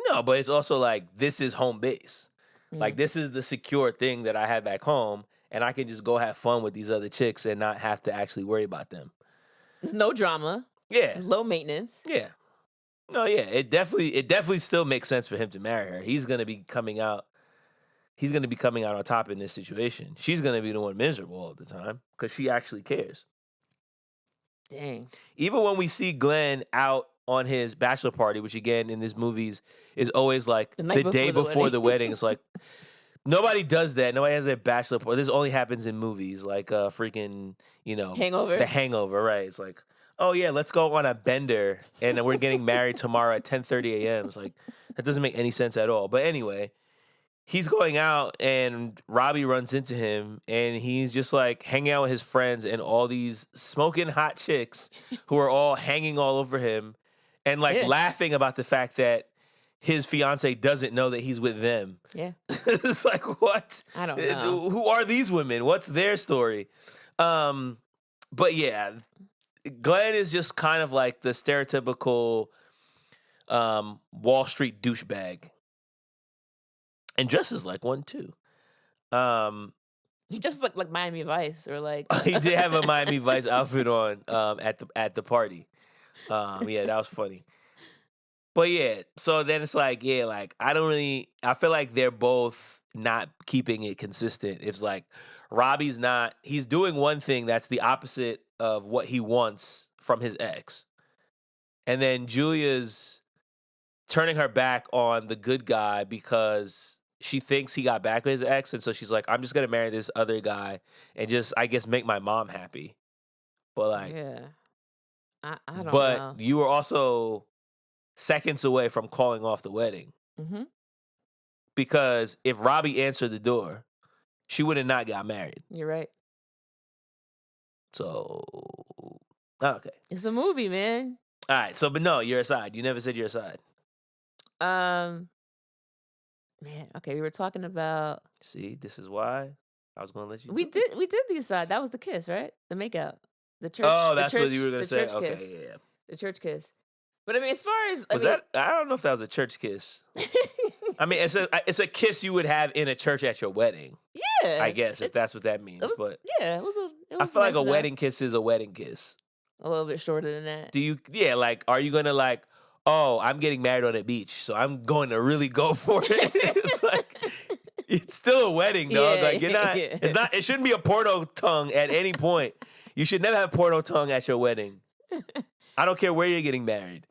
Speaker 2: No, but it's also like, this is home base. Like, this is the secure thing that I have back home, and I can just go have fun with these other chicks and not have to actually worry about them.
Speaker 1: There's no drama.
Speaker 2: Yeah.
Speaker 1: There's low maintenance.
Speaker 2: Yeah. No, yeah. It definitely still makes sense for him to marry her. He's going to be coming out on top in this situation. She's going to be the one miserable all the time because she actually cares.
Speaker 1: Dang.
Speaker 2: Even when we see Glenn out on his bachelor party, which again in these movies is always like the day before the wedding. It's like nobody does that. Nobody has a bachelor party. This only happens in movies, like freaking,
Speaker 1: Hangover.
Speaker 2: The Hangover, right? It's like, oh yeah, let's go on a bender and we're getting married tomorrow at 10:30 a.m. It's like that doesn't make any sense at all. But anyway, he's going out and Robbie runs into him and he's just like hanging out with his friends and all these smoking hot chicks who are all hanging all over him. And like laughing about the fact that his fiance doesn't know that he's with them. Yeah. It's like, what?
Speaker 1: I don't know.
Speaker 2: Who are these women? What's their story? But yeah, Glenn is just kind of like the stereotypical Wall Street douchebag. And dresses like one too.
Speaker 1: He just looked like Miami Vice or like...
Speaker 2: He did have a Miami Vice outfit on at the party. Yeah, that was funny. But yeah, so then it's like, I feel like they're both not keeping it consistent. It's like he's doing one thing that's the opposite of what he wants from his ex. And then Julia's turning her back on the good guy because she thinks he got back with his ex, and so she's like, I'm just gonna marry this other guy and just, I guess, make my mom happy. But like,
Speaker 1: Yeah. I don't
Speaker 2: but
Speaker 1: know.
Speaker 2: you were also seconds away from calling off the wedding
Speaker 1: Mm-hmm.
Speaker 2: because if Robbie answered the door, she would have not got married.
Speaker 1: You're right.
Speaker 2: So, okay.
Speaker 1: It's a movie, man.
Speaker 2: All right. So, but no, you're aside. You never said you're aside.
Speaker 1: Man, okay, we were talking about
Speaker 2: See, this is why I was going to let you.
Speaker 1: we did the aside. That was the kiss, right? The makeout. The church.
Speaker 2: Oh, that's
Speaker 1: the church,
Speaker 2: what you were going to say?
Speaker 1: church
Speaker 2: Okay,
Speaker 1: kiss.
Speaker 2: yeah.
Speaker 1: The church kiss. But I mean, as far as
Speaker 2: Was that? I don't know if that was a church kiss. I mean, it's a kiss you would have in a church at your wedding.
Speaker 1: yeah,
Speaker 2: I guess if that's what that means.
Speaker 1: it was,
Speaker 2: But
Speaker 1: yeah, it was.
Speaker 2: I feel like
Speaker 1: nice
Speaker 2: a
Speaker 1: enough.
Speaker 2: wedding kiss is a wedding kiss.
Speaker 1: A little bit shorter than that.
Speaker 2: Do you? Yeah, like, are you gonna like? Oh, I'm getting married on a beach, so I'm going to really go for it. It's like it's still a wedding, dog.
Speaker 1: Yeah,
Speaker 2: like you're not.
Speaker 1: yeah.
Speaker 2: It's not. It shouldn't be a porno tongue at any point. You should never have porno tongue at your wedding. I don't care where you're getting married.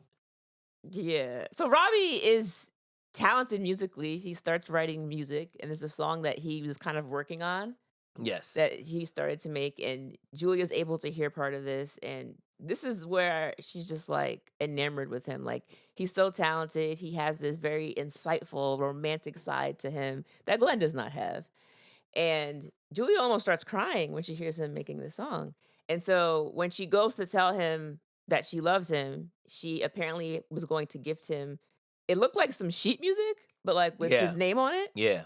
Speaker 1: Yeah. So Robbie is talented musically. He starts writing music, and there's a song that he was kind of working on
Speaker 2: Yes.
Speaker 1: that he started to make, and Julia's able to hear part of this, and this is where she's just like enamored with him. Like, he's so talented. He has this very insightful, romantic side to him that Glenn does not have. And Julia almost starts crying when she hears him making this song. And so when she goes to tell him that she loves him, she apparently was going to gift him, it looked like some sheet music, but like with his name on it.
Speaker 2: Yeah.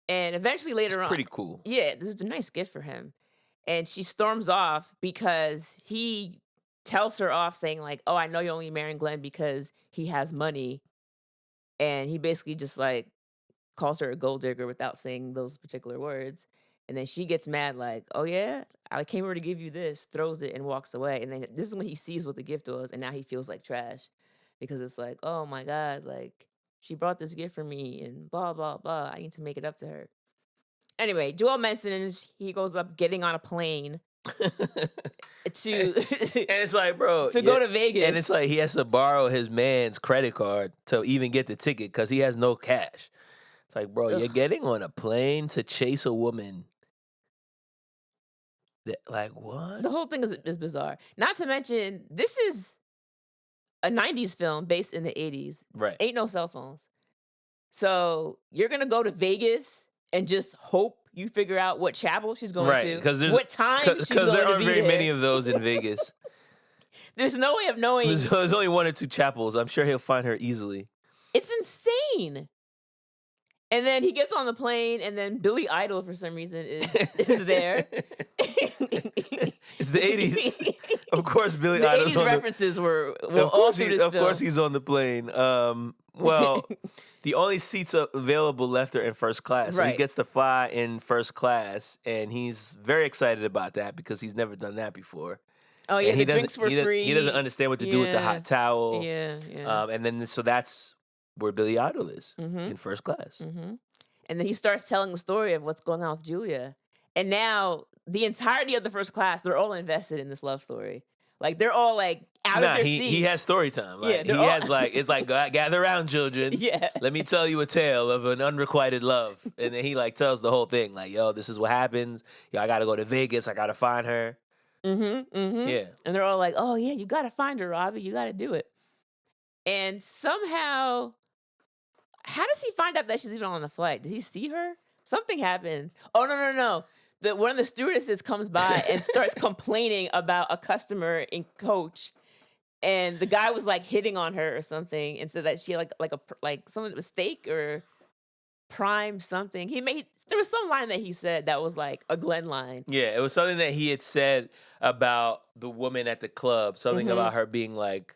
Speaker 1: And eventually later on,
Speaker 2: Pretty cool.
Speaker 1: yeah, this is a nice gift for him. And she storms off because he tells her off saying like, oh, I know you're only marrying Glenn because he has money. And he basically just like calls her a gold digger without saying those particular words. And then she gets mad like, oh yeah, I came over to give you this, throws it and walks away. And then this is when he sees what the gift was. And now he feels like trash because it's like, oh my God, like she brought this gift for me and blah, blah, blah. I need to make it up to her. Anyway, Joel mentions he goes up getting on a plane to
Speaker 2: And it's like, bro,
Speaker 1: to go to Vegas.
Speaker 2: And it's like he has to borrow his man's credit card to even get the ticket because he has no cash. It's like, bro, you're getting on a plane to chase a woman. Like, what?
Speaker 1: The whole thing is bizarre. Not to mention, this is a 90s film based in the 80s.
Speaker 2: Right.
Speaker 1: Ain't no cell phones. So you're going to go to Vegas and just hope you figure out what chapel she's going
Speaker 2: Right,
Speaker 1: to.
Speaker 2: because
Speaker 1: what time she's going to be
Speaker 2: because there aren't very
Speaker 1: there.
Speaker 2: many of those in Vegas.
Speaker 1: There's no way of knowing.
Speaker 2: There's only one or two chapels. I'm sure he'll find her easily.
Speaker 1: It's insane. And then he gets on the plane, and then Billy Idol, for some reason, is there.
Speaker 2: It's the 80s. Of course, Billy
Speaker 1: The
Speaker 2: Idol's
Speaker 1: 80s
Speaker 2: on
Speaker 1: references were
Speaker 2: the. Of
Speaker 1: all
Speaker 2: course,
Speaker 1: through this film.
Speaker 2: of course, he's on the plane. Well, the only seats available left are in first class. So he
Speaker 1: Right.
Speaker 2: gets to fly in first class, and he's very excited about that because he's never done that before.
Speaker 1: Oh, yeah,
Speaker 2: And he
Speaker 1: the drinks were free.
Speaker 2: He doesn't understand what to do with the
Speaker 1: Yeah.
Speaker 2: hot towel.
Speaker 1: Yeah, yeah.
Speaker 2: And then so that's where Billy Idol is
Speaker 1: Mm-hmm.
Speaker 2: in first class.
Speaker 1: Mm-hmm. And then he starts telling the story of what's going on with Julia. And now the entirety of the first class, they're all invested in this love story. Like, they're all like out of their seats.
Speaker 2: He has story time. Like,
Speaker 1: Yeah,
Speaker 2: he
Speaker 1: they're all-
Speaker 2: has like, it's like, gather around, children.
Speaker 1: Yeah.
Speaker 2: Let me tell you a tale of an unrequited love. And then he like tells the whole thing. Like, yo, this is what happens. Yo, I got to go to Vegas. I got to find her.
Speaker 1: Mm-hmm, mm-hmm.
Speaker 2: Yeah.
Speaker 1: And they're all like, oh, yeah, you got to find her, Robbie. You got to do it. And somehow, how does he find out that she's even on the flight? Did he see her? Something happens. Oh, no. One of the stewardesses comes by and starts complaining about a customer in coach. And the guy was like hitting on her or something. And so that she had like something with steak or prime something. There was some line that he said that was like a Glenn line.
Speaker 2: Yeah. It was something that he had said about the woman at the club. Something
Speaker 1: Mm-hmm.
Speaker 2: about her being like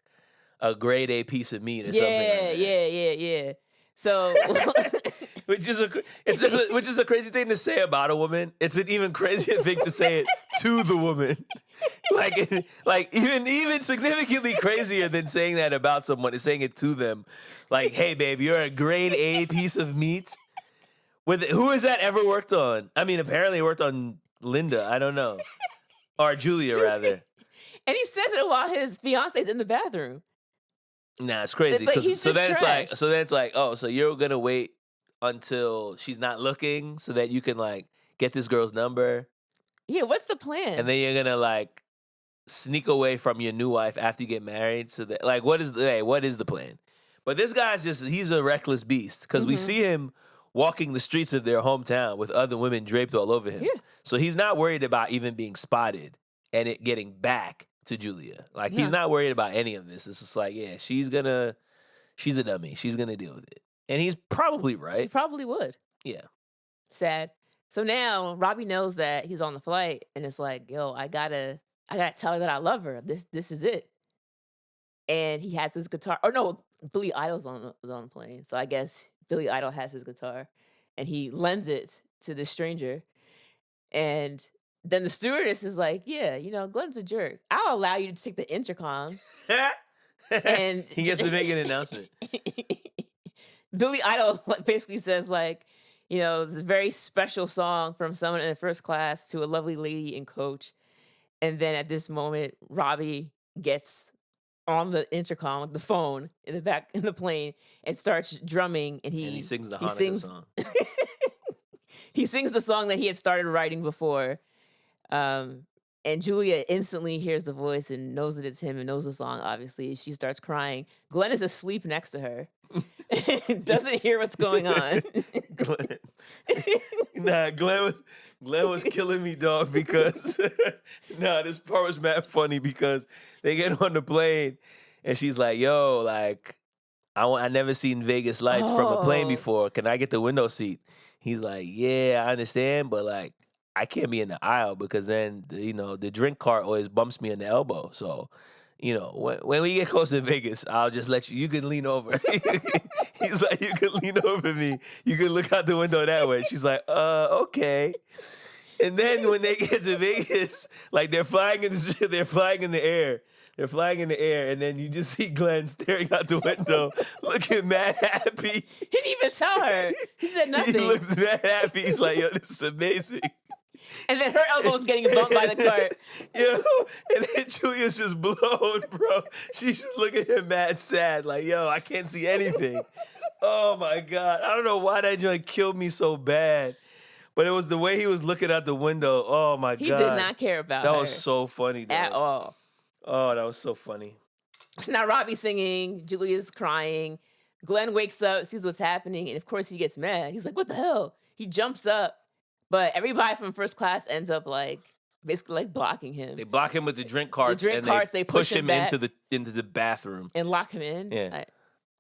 Speaker 2: a grade A piece of meat or something like that.
Speaker 1: Yeah. So
Speaker 2: Which is a crazy thing to say about a woman. It's an even crazier thing to say it to the woman. like even significantly crazier than saying that about someone is saying it to them. Like, hey babe, you're a grade A piece of meat. Who has that ever worked on? I mean, apparently it worked on Linda. I don't know. Or Julia rather.
Speaker 1: and he says it while his fiance's in the bathroom.
Speaker 2: Nah, it's crazy.
Speaker 1: It's like he's
Speaker 2: so
Speaker 1: just
Speaker 2: then
Speaker 1: trash.
Speaker 2: it's like, oh, so you're gonna wait until she's not looking so that you can like get this girl's number,
Speaker 1: Yeah, what's the plan?
Speaker 2: and then you're gonna like sneak away from your new wife after you get married. So that like, what is the plan? But this guy's he's a reckless beast because we see him walking the streets of their hometown with other women draped all over him.
Speaker 1: Yeah.
Speaker 2: So he's not worried about even being spotted and it getting back to Julia. Like he's not worried about any of this. It's just like, yeah, she's a dummy. She's gonna deal with it. And he's probably right.
Speaker 1: She probably would.
Speaker 2: Yeah.
Speaker 1: Sad. So now Robbie knows that he's on the flight, and it's like, yo, I gotta tell her that I love her. This is it. And he has his guitar. Oh no, Billy Idol's on the plane. So I guess Billy Idol has his guitar, and he lends it to this stranger. And then the stewardess is like, yeah, Glenn's a jerk. I'll allow you to take the intercom. And
Speaker 2: he gets to make an announcement.
Speaker 1: Billy Idol basically says like, it's a very special song from someone in the first class to a lovely lady in coach. And then at this moment, Robbie gets on the intercom, the phone in the back in the plane, and starts drumming. And he
Speaker 2: sings the Hanukkah song.
Speaker 1: He sings the song that he had started writing before. And Julia instantly hears the voice and knows that it's him and knows the song, obviously. She starts crying. Glenn is asleep next to her. Doesn't hear what's going on.
Speaker 2: Glenn was killing me, dog, because this part was mad funny because they get on the plane and she's like, yo, like, I never seen Vegas lights from a plane before. Can I get the window seat? He's like, yeah, I understand, but like, I can't be in the aisle because then, the drink cart always bumps me in the elbow. So, when we get close to Vegas, I'll just let you can lean over. He's like, you can lean over me. You can look out the window that way. She's like, okay. And then when they get to Vegas, like they're flying in the air. They're flying in the air, and then you just see Glenn staring out the window, looking mad happy.
Speaker 1: He didn't even tell her. He said nothing.
Speaker 2: He looks mad happy. He's like, yo, this is amazing.
Speaker 1: And then her elbow's getting bumped by the cart.
Speaker 2: Yo, and then Julia's just blown, bro. She's just looking at him mad sad, like, yo, I can't see anything. Oh, my God. I don't know why that joint killed me so bad. But it was the way he was looking out the window. Oh, my God.
Speaker 1: He did not care about her.
Speaker 2: That was so funny, though.
Speaker 1: At all.
Speaker 2: Oh, that was so funny.
Speaker 1: So now Robbie's singing, Julia's crying. Glenn wakes up, sees what's happening, and of course he gets mad. He's like, what the hell? He jumps up, but everybody from first class ends up basically blocking him.
Speaker 2: They block him with the drink carts.
Speaker 1: They push him
Speaker 2: into the bathroom.
Speaker 1: And lock him in?
Speaker 2: Yeah.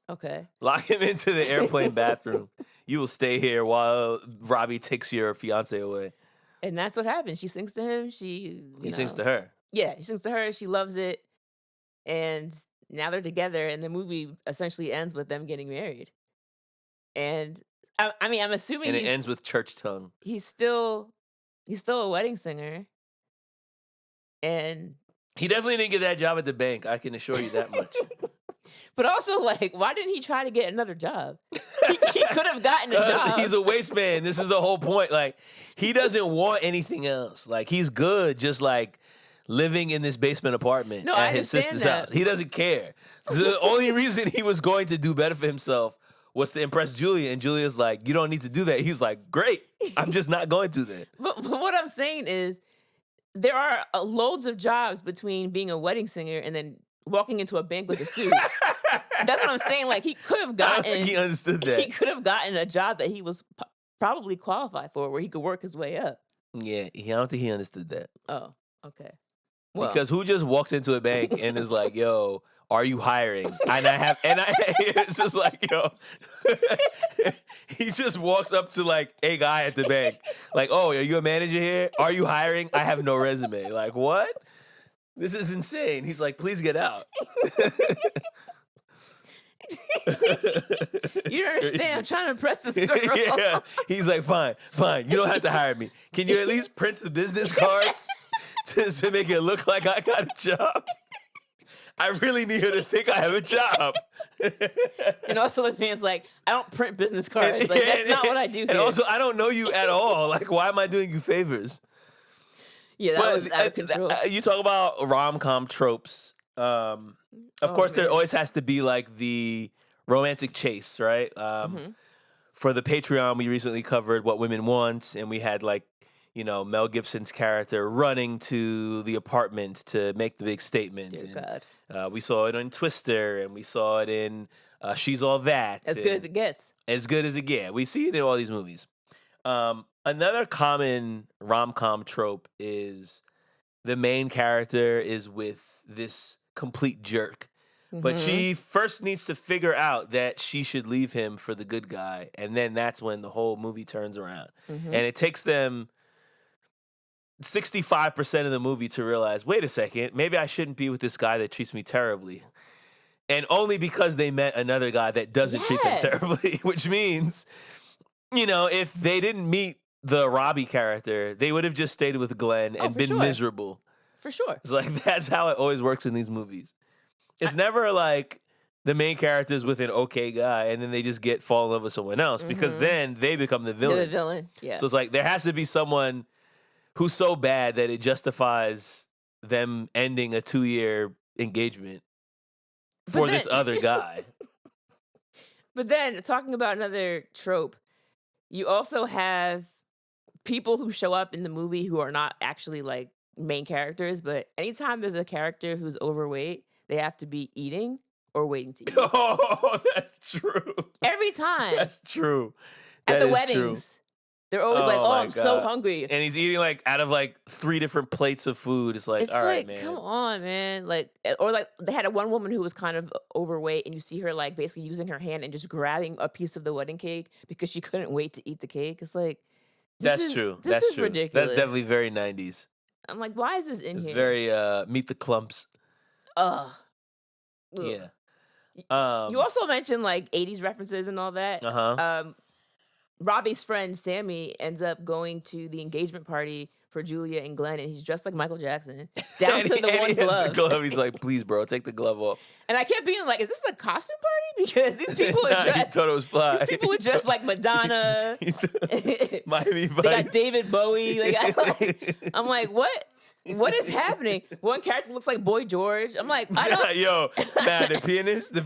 Speaker 1: Okay.
Speaker 2: Lock him into the airplane bathroom. You will stay here while Robbie takes your fiance away.
Speaker 1: And that's what happens. She sings to him.
Speaker 2: He sings to her.
Speaker 1: Yeah, she sings to her. She loves it. And now they're together, and the movie essentially ends with them getting married. And I mean, I'm assuming
Speaker 2: and it ends with church tongue.
Speaker 1: He's still a wedding singer. And
Speaker 2: he definitely didn't get that job at the bank. I can assure you that much.
Speaker 1: But also, why didn't he try to get another job? He could have gotten a job.
Speaker 2: He's a waste man. This is the whole point. Like, he doesn't want anything else. Like, he's good just living in this basement apartment at his sister's house. He doesn't care. The only reason he was going to do better for himself was to impress Julia. And Julia's like, you don't need to do that. He's like, great. I'm just not going to that.
Speaker 1: But what I'm saying is there are loads of jobs between being a wedding singer and then walking into a bank with a suit. That's what I'm saying. He could have gotten...
Speaker 2: I don't think he understood that.
Speaker 1: He could have gotten a job that he was probably qualified for where he could work his way up.
Speaker 2: Yeah, I don't think he understood that.
Speaker 1: Oh, okay. Well.
Speaker 2: Because who just walks into a bank and is like, yo, are you hiring? And it's just like, yo, he just walks up to a guy at the bank. Like, oh, are you a manager here? Are you hiring? I have no resume. Like, what? This is insane. He's like, please get out.
Speaker 1: You don't understand. I'm trying to impress this girl.
Speaker 2: Yeah. He's like, fine. You don't have to hire me. Can you at least print the business cards to make it look like I got a job? I really need her to think I have a job.
Speaker 1: And also the man's like, I don't print business cards. That's not what I do here.
Speaker 2: And also, I don't know you at all. Why am I doing you favors?
Speaker 1: Yeah, that was out of control.
Speaker 2: You talk about rom-com tropes. Of
Speaker 1: Oh,
Speaker 2: course, there
Speaker 1: man.
Speaker 2: always has to be like the romantic chase, right? For the Patreon, we recently covered What Women Want, and we had like, Mel Gibson's character running to the apartment to make the big statement.
Speaker 1: Dear God.
Speaker 2: We saw it on Twister, and we saw it in She's All That.
Speaker 1: As good as it gets.
Speaker 2: As good as it gets. We see it in all these movies. Another common rom-com trope is the main character is with this complete jerk. But she first needs to figure out that she should leave him for the good guy. And then that's when the whole movie turns around. And it takes them 65% of the movie to realize, wait a second, maybe I shouldn't be with this guy that treats me terribly. And only because they met another guy that doesn't treat them terribly, which means, if they didn't meet the Robbie character, they would have just stayed with Glenn and been miserable.
Speaker 1: For sure.
Speaker 2: It's like, that's how it always works in these movies. It's never like the main character's with an okay guy and then they just fall in love with someone else because then they become the villain.
Speaker 1: They're the villain, yeah.
Speaker 2: So it's like there has to be someone who's so bad that it justifies them ending a 2-year engagement for this other guy.
Speaker 1: But then, talking about another trope, you also have people who show up in the movie who are not actually like main characters, but anytime there's a character who's overweight, they have to be eating or waiting to eat.
Speaker 2: Oh, that's true.
Speaker 1: Every time.
Speaker 2: That's true.
Speaker 1: At the
Speaker 2: is
Speaker 1: weddings.
Speaker 2: True.
Speaker 1: They're always like,
Speaker 2: my
Speaker 1: I'm so
Speaker 2: God.
Speaker 1: hungry.
Speaker 2: And he's eating like out of like 3 different plates of food. It's like, all right, man.
Speaker 1: Come on, man. Like, or like they had one woman who was kind of overweight and you see her like basically using her hand and just grabbing a piece of the wedding cake because she couldn't wait to eat the cake. It's like,
Speaker 2: That's true.
Speaker 1: This is
Speaker 2: true.
Speaker 1: ridiculous.
Speaker 2: That's definitely very 90s.
Speaker 1: I'm like, why is this in
Speaker 2: It's
Speaker 1: here?
Speaker 2: very Meet the Clumps.
Speaker 1: Ugh.
Speaker 2: Yeah.
Speaker 1: You also mentioned like 80s references and all that. Robbie's friend Sammy ends up going to the engagement party for Julia and Glenn, and he's dressed like Michael Jackson, down to the one
Speaker 2: he has
Speaker 1: glove.
Speaker 2: the glove. He's like, please, bro, take the glove off.
Speaker 1: And I kept being like, is this a costume party? Because these people are
Speaker 2: Nah,
Speaker 1: dressed.
Speaker 2: he thought it was fly.
Speaker 1: These people are dressed like Madonna.
Speaker 2: Miami Vice.
Speaker 1: They got David Bowie. I'm like, what? What is happening? One character looks like Boy George. I'm like, I don't.
Speaker 2: The pianist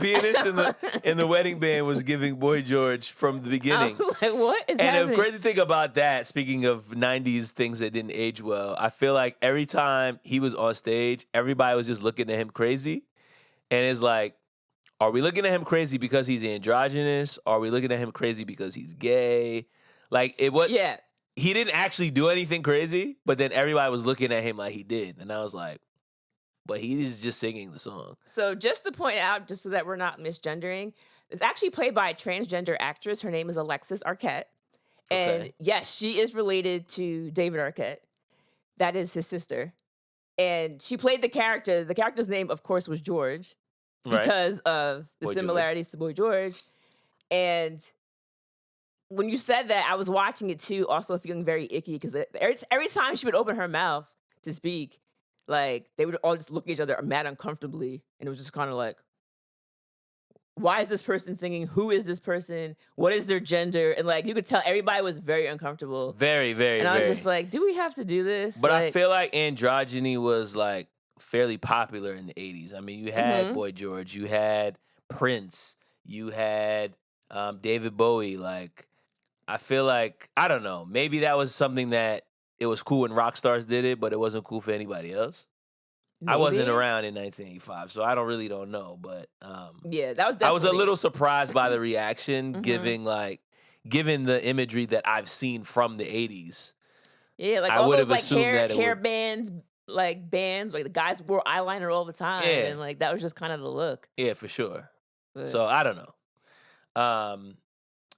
Speaker 2: in the wedding band was giving Boy George from the
Speaker 1: I
Speaker 2: beginning.
Speaker 1: was like, what is
Speaker 2: And
Speaker 1: happening?
Speaker 2: the crazy thing about that, speaking of 90s things that didn't age well, I feel like every time he was on stage, everybody was just looking at him crazy. And it's like, are we looking at him crazy because he's androgynous? Are we looking at him crazy because he's gay? Like, it was.
Speaker 1: Yeah.
Speaker 2: He didn't actually do anything crazy, but then everybody was looking at him like he did. And I was like, but he is just singing the song.
Speaker 1: So just to point out, just so that we're not misgendering, it's actually played by a transgender actress. Her name is Alexis Arquette. And
Speaker 2: Okay.
Speaker 1: yes, she is related to David Arquette. That is his sister. And she played the character. The character's name, of course, was George
Speaker 2: Right.
Speaker 1: because of the
Speaker 2: Boy
Speaker 1: similarities to Boy George. And when you said that, I was watching it too, also feeling very icky because every time she would open her mouth to speak, like they would all just look at each other mad uncomfortably, and it was just kind of like, why is this person singing? Who is this person? What is their gender? And like you could tell everybody was very uncomfortable.
Speaker 2: Very, very,
Speaker 1: And I was
Speaker 2: very.
Speaker 1: just like, do we have to do this?
Speaker 2: But I
Speaker 1: Like,
Speaker 2: feel like androgyny was like fairly popular in the 80s. I mean, you had Boy George, you had Prince, you had David Bowie. Like, I feel like, I don't know, maybe that was something that it was cool when rock stars did it, but it wasn't cool for anybody else. I wasn't
Speaker 1: maybe?
Speaker 2: around in 1985, so I don't know. But
Speaker 1: Yeah, that was definitely.
Speaker 2: I was a little surprised by the reaction, given the imagery that I've seen from the 80s.
Speaker 1: Yeah, like
Speaker 2: I
Speaker 1: all
Speaker 2: would
Speaker 1: those
Speaker 2: have
Speaker 1: like
Speaker 2: assumed that it
Speaker 1: hair
Speaker 2: would-
Speaker 1: bands, like the guys wore eyeliner all the time,
Speaker 2: Yeah.
Speaker 1: and like that was just kind of the look.
Speaker 2: Yeah, for sure.
Speaker 1: But,
Speaker 2: So I don't know.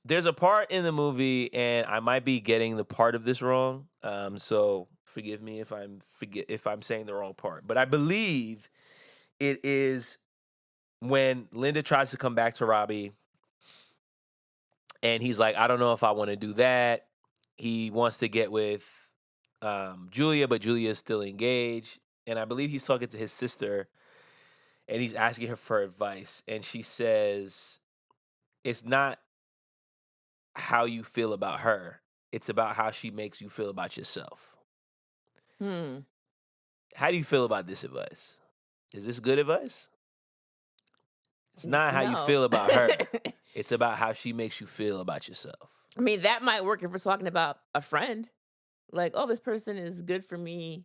Speaker 2: There's a part in the movie, and I might be getting the part of this wrong. So forgive me if I'm saying the wrong part. But I believe it is when Linda tries to come back to Robbie, and he's like, I don't know if I want to do that. He wants to get with Julia, but Julia is still engaged. And I believe he's talking to his sister, and he's asking her for advice. And she says, it's not how you feel about her. It's about how she makes you feel about yourself. How do you feel about this advice? Is this good advice? It's not how you
Speaker 1: No.
Speaker 2: feel about her. It's about how she makes you feel about yourself.
Speaker 1: I mean, that might work if we're talking about a friend. Like, oh, this person is good for me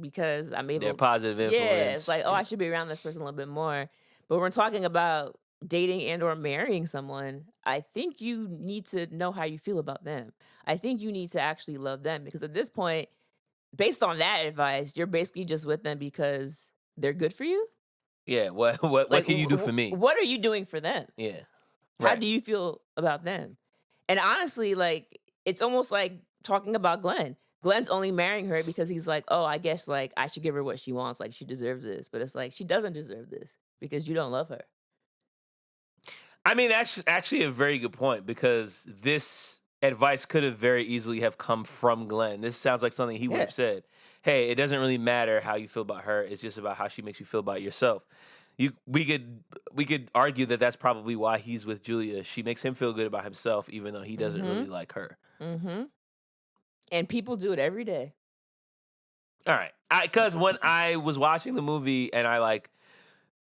Speaker 1: because I'm able.
Speaker 2: Their positive influence.
Speaker 1: Yeah, it's like, oh, I should be around this person a little bit more. But when we're talking about dating and or marrying someone, I think you need to know how you feel about them. I think you need to actually love them because at this point, based on that advice, you're basically just with them because they're good for you.
Speaker 2: Yeah, what can you do for me?
Speaker 1: What are you doing for them?
Speaker 2: Yeah.
Speaker 1: How
Speaker 2: Right.
Speaker 1: do you feel about them? And honestly, like, it's almost like talking about Glenn. Glenn's only marrying her because he's like, oh, I guess like I should give her what she wants. Like she deserves this. But it's like she doesn't deserve this because you don't love her.
Speaker 2: I mean, that's actually a very good point because this advice could have very easily have come from Glenn. This sounds like something he would have said. Hey, it doesn't really matter how you feel about her. It's just about how she makes you feel about yourself. We could argue that that's probably why he's with Julia. She makes him feel good about himself, even though he doesn't really like her.
Speaker 1: Mm-hmm. And people do it every day.
Speaker 2: All right, because when I was watching the movie and I like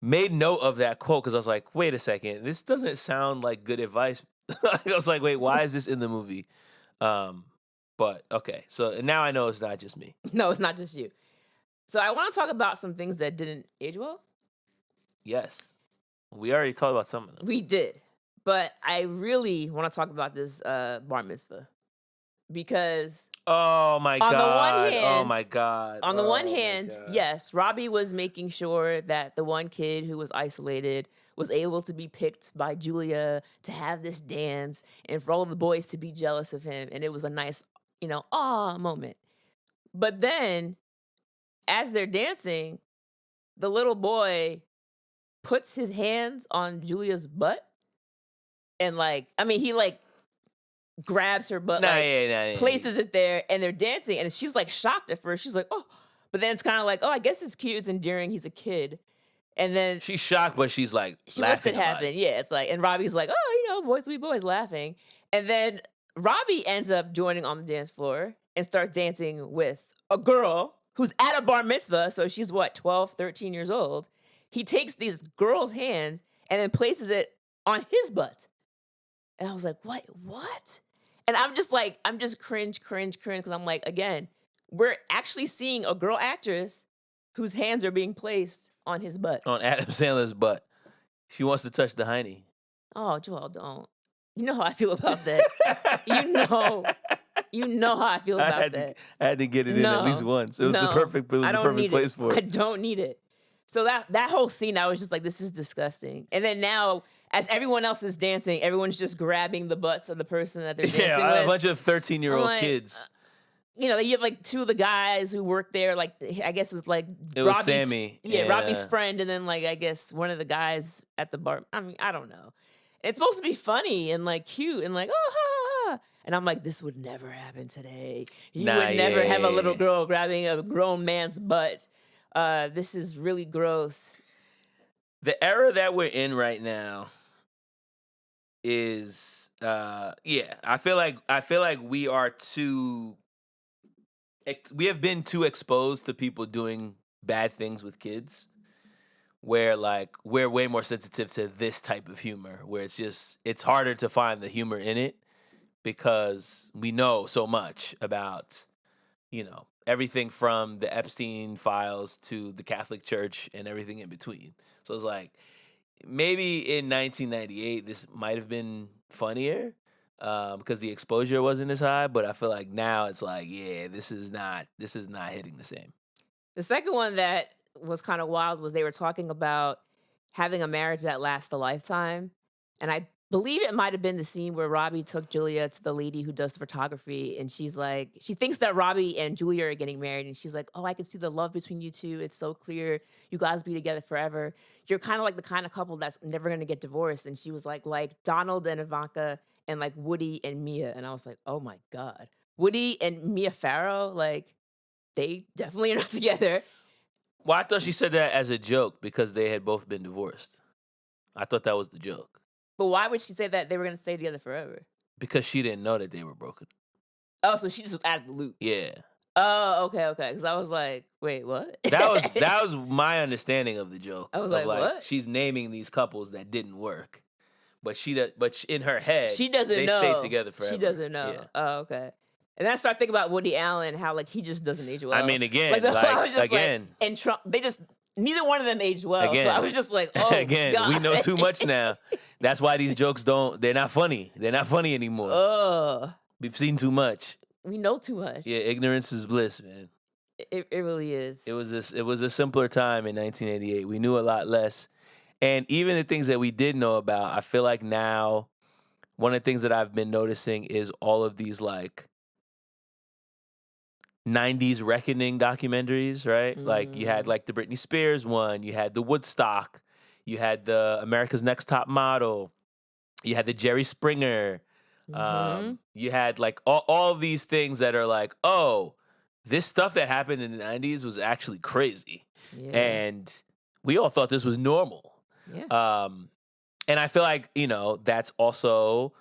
Speaker 2: made note of that quote because I was like, wait a second, this doesn't sound like good advice. I was like, wait, why is this in the movie? But okay, so now I know it's not just me.
Speaker 1: No, it's not just you. So I want to talk about some things that didn't age well.
Speaker 2: Yes, we already talked about some of them.
Speaker 1: We did. But I really want to talk about this bar mitzvah. Because
Speaker 2: Oh my
Speaker 1: On
Speaker 2: god!
Speaker 1: the one hand-
Speaker 2: oh my god!
Speaker 1: on the
Speaker 2: Oh
Speaker 1: one
Speaker 2: my
Speaker 1: hand,
Speaker 2: God.
Speaker 1: yes, Robbie was making sure that the one kid who was isolated was able to be picked by Julia to have this dance and for all the boys to be jealous of him. And it was a nice, aw moment. But then, as they're dancing, the little boy puts his hands on Julia's butt and he grabs her butt, places it there, and they're dancing, and she's like shocked at first. She's like, oh, but then it's kind of like, oh, I guess it's cute, it's endearing, he's a kid. And then
Speaker 2: She's shocked, but she's like
Speaker 1: she lets
Speaker 2: laughing
Speaker 1: it
Speaker 2: about
Speaker 1: happen.
Speaker 2: it.
Speaker 1: Yeah, it's like, and Robbie's like, oh, boys will be boys, laughing. And then Robbie ends up joining on the dance floor and starts dancing with a girl who's at a bar mitzvah, so she's 12, 13 years old. He takes these girl's hands and then places it on his butt. And I was like, what? And I'm just cringe, because I'm like, again, we're actually seeing a girl actress whose hands are being placed on his butt.
Speaker 2: On Adam Sandler's butt. She wants to touch the hiney.
Speaker 1: Oh, Joel, don't. You know how I feel about that. You know how I feel about that.
Speaker 2: I had to get it in at least once. It was the perfect place for it.
Speaker 1: I don't need it. So that whole scene, I was just like, this is disgusting. And then now, as everyone else is dancing, everyone's just grabbing the butts of the person that they're dancing with.
Speaker 2: Yeah, a bunch of 13-year-old
Speaker 1: like,
Speaker 2: kids.
Speaker 1: You have like two of the guys who work there. Like, I guess it was like
Speaker 2: Was Sammy.
Speaker 1: Yeah, Robbie's friend, and then like I guess one of the guys at the bar. I mean, I don't know. It's supposed to be funny and like cute and like ha, ha, ha. And I'm like, this would never happen today. You would never have a little girl grabbing a grown man's butt. This is really gross.
Speaker 2: The era that we're in right now is I feel like we have been too exposed to people doing bad things with kids, where like we're way more sensitive to this type of humor, where it's harder to find the humor in it because we know so much about everything from the Epstein files to the Catholic Church and everything in between. So it's like maybe in 1998 this might have been funnier because the exposure wasn't as high, but I feel like now it's like, yeah, this is not hitting the same.
Speaker 1: The second one that was kind of wild was they were talking about having a marriage that lasts a lifetime. And I believe it might have been the scene where Robbie took Julia to the lady who does photography. And she's like, she thinks that Robbie and Julia are getting married. And she's like, oh, I can see the love between you two. It's so clear. You guys be together forever. You're kind of like the kind of couple that's never going to get divorced. And she was like Donald and Ivanka and like Woody and Mia. And I was like, oh my God. Woody and Mia Farrow, like, they definitely are not together.
Speaker 2: Well, I thought she said that as a joke because they had both been divorced. I thought that was the joke.
Speaker 1: But why would she say that they were going to stay together forever?
Speaker 2: Because she didn't know that they were broken.
Speaker 1: Oh, so she just was out of the loop.
Speaker 2: Yeah.
Speaker 1: Oh, okay. Because I was like, wait, what?
Speaker 2: That was my understanding of the joke.
Speaker 1: I was
Speaker 2: of
Speaker 1: like, what?
Speaker 2: She's naming these couples that didn't work, but in her head,
Speaker 1: She doesn't
Speaker 2: they
Speaker 1: know.
Speaker 2: stayed together forever.
Speaker 1: She doesn't know.
Speaker 2: Yeah.
Speaker 1: Oh, okay. And then I started thinking about Woody Allen, how like he just doesn't age well.
Speaker 2: I mean, again,
Speaker 1: I was just
Speaker 2: again,
Speaker 1: like, and Trump, neither one of them aged well.
Speaker 2: Again.
Speaker 1: So I was just like, oh,
Speaker 2: again,
Speaker 1: God.
Speaker 2: we know too much now. That's why these jokes they're not funny. They're not funny anymore. We've seen too much.
Speaker 1: We know too much.
Speaker 2: Yeah, ignorance is bliss, man.
Speaker 1: It really is.
Speaker 2: It was a simpler time in 1988. We knew a lot less. And even the things that we did know about, I feel like now one of the things that I've been noticing is all of these like 90s reckoning documentaries, right? Like you had like the Britney Spears one, you had the Woodstock, you had the America's Next Top Model, you had the Jerry Springer, you had like all of these things that are like, oh, this stuff that happened in the 90s was actually crazy.
Speaker 1: Yeah.
Speaker 2: And we all thought this was normal.
Speaker 1: Yeah.
Speaker 2: And I feel like, that's also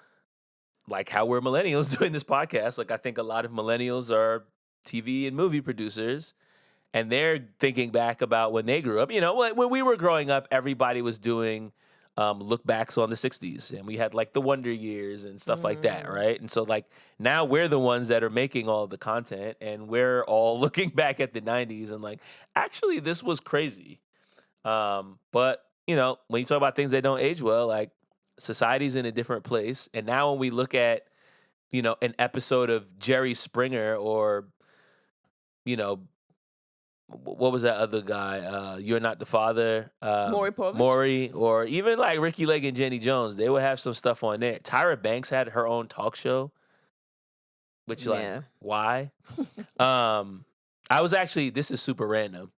Speaker 2: like how we're millennials doing this podcast. Like I think a lot of millennials are TV and movie producers, and they're thinking back about when they grew up. When we were growing up, everybody was doing look backs on the 60s, and we had like the Wonder Years and stuff like that, right? And so like now we're the ones that are making all the content, and we're all looking back at the 90s and like, actually this was crazy. But when you talk about things that don't age well, like society's in a different place. And now when we look at, an episode of Jerry Springer or, what was that other guy? You're Not the Father.
Speaker 1: Maury Povich?
Speaker 2: Maury, or even like Ricky Lake and Jenny Jones, they would have some stuff on there. Tyra Banks had her own talk show, which like, why? I was actually, this is super random.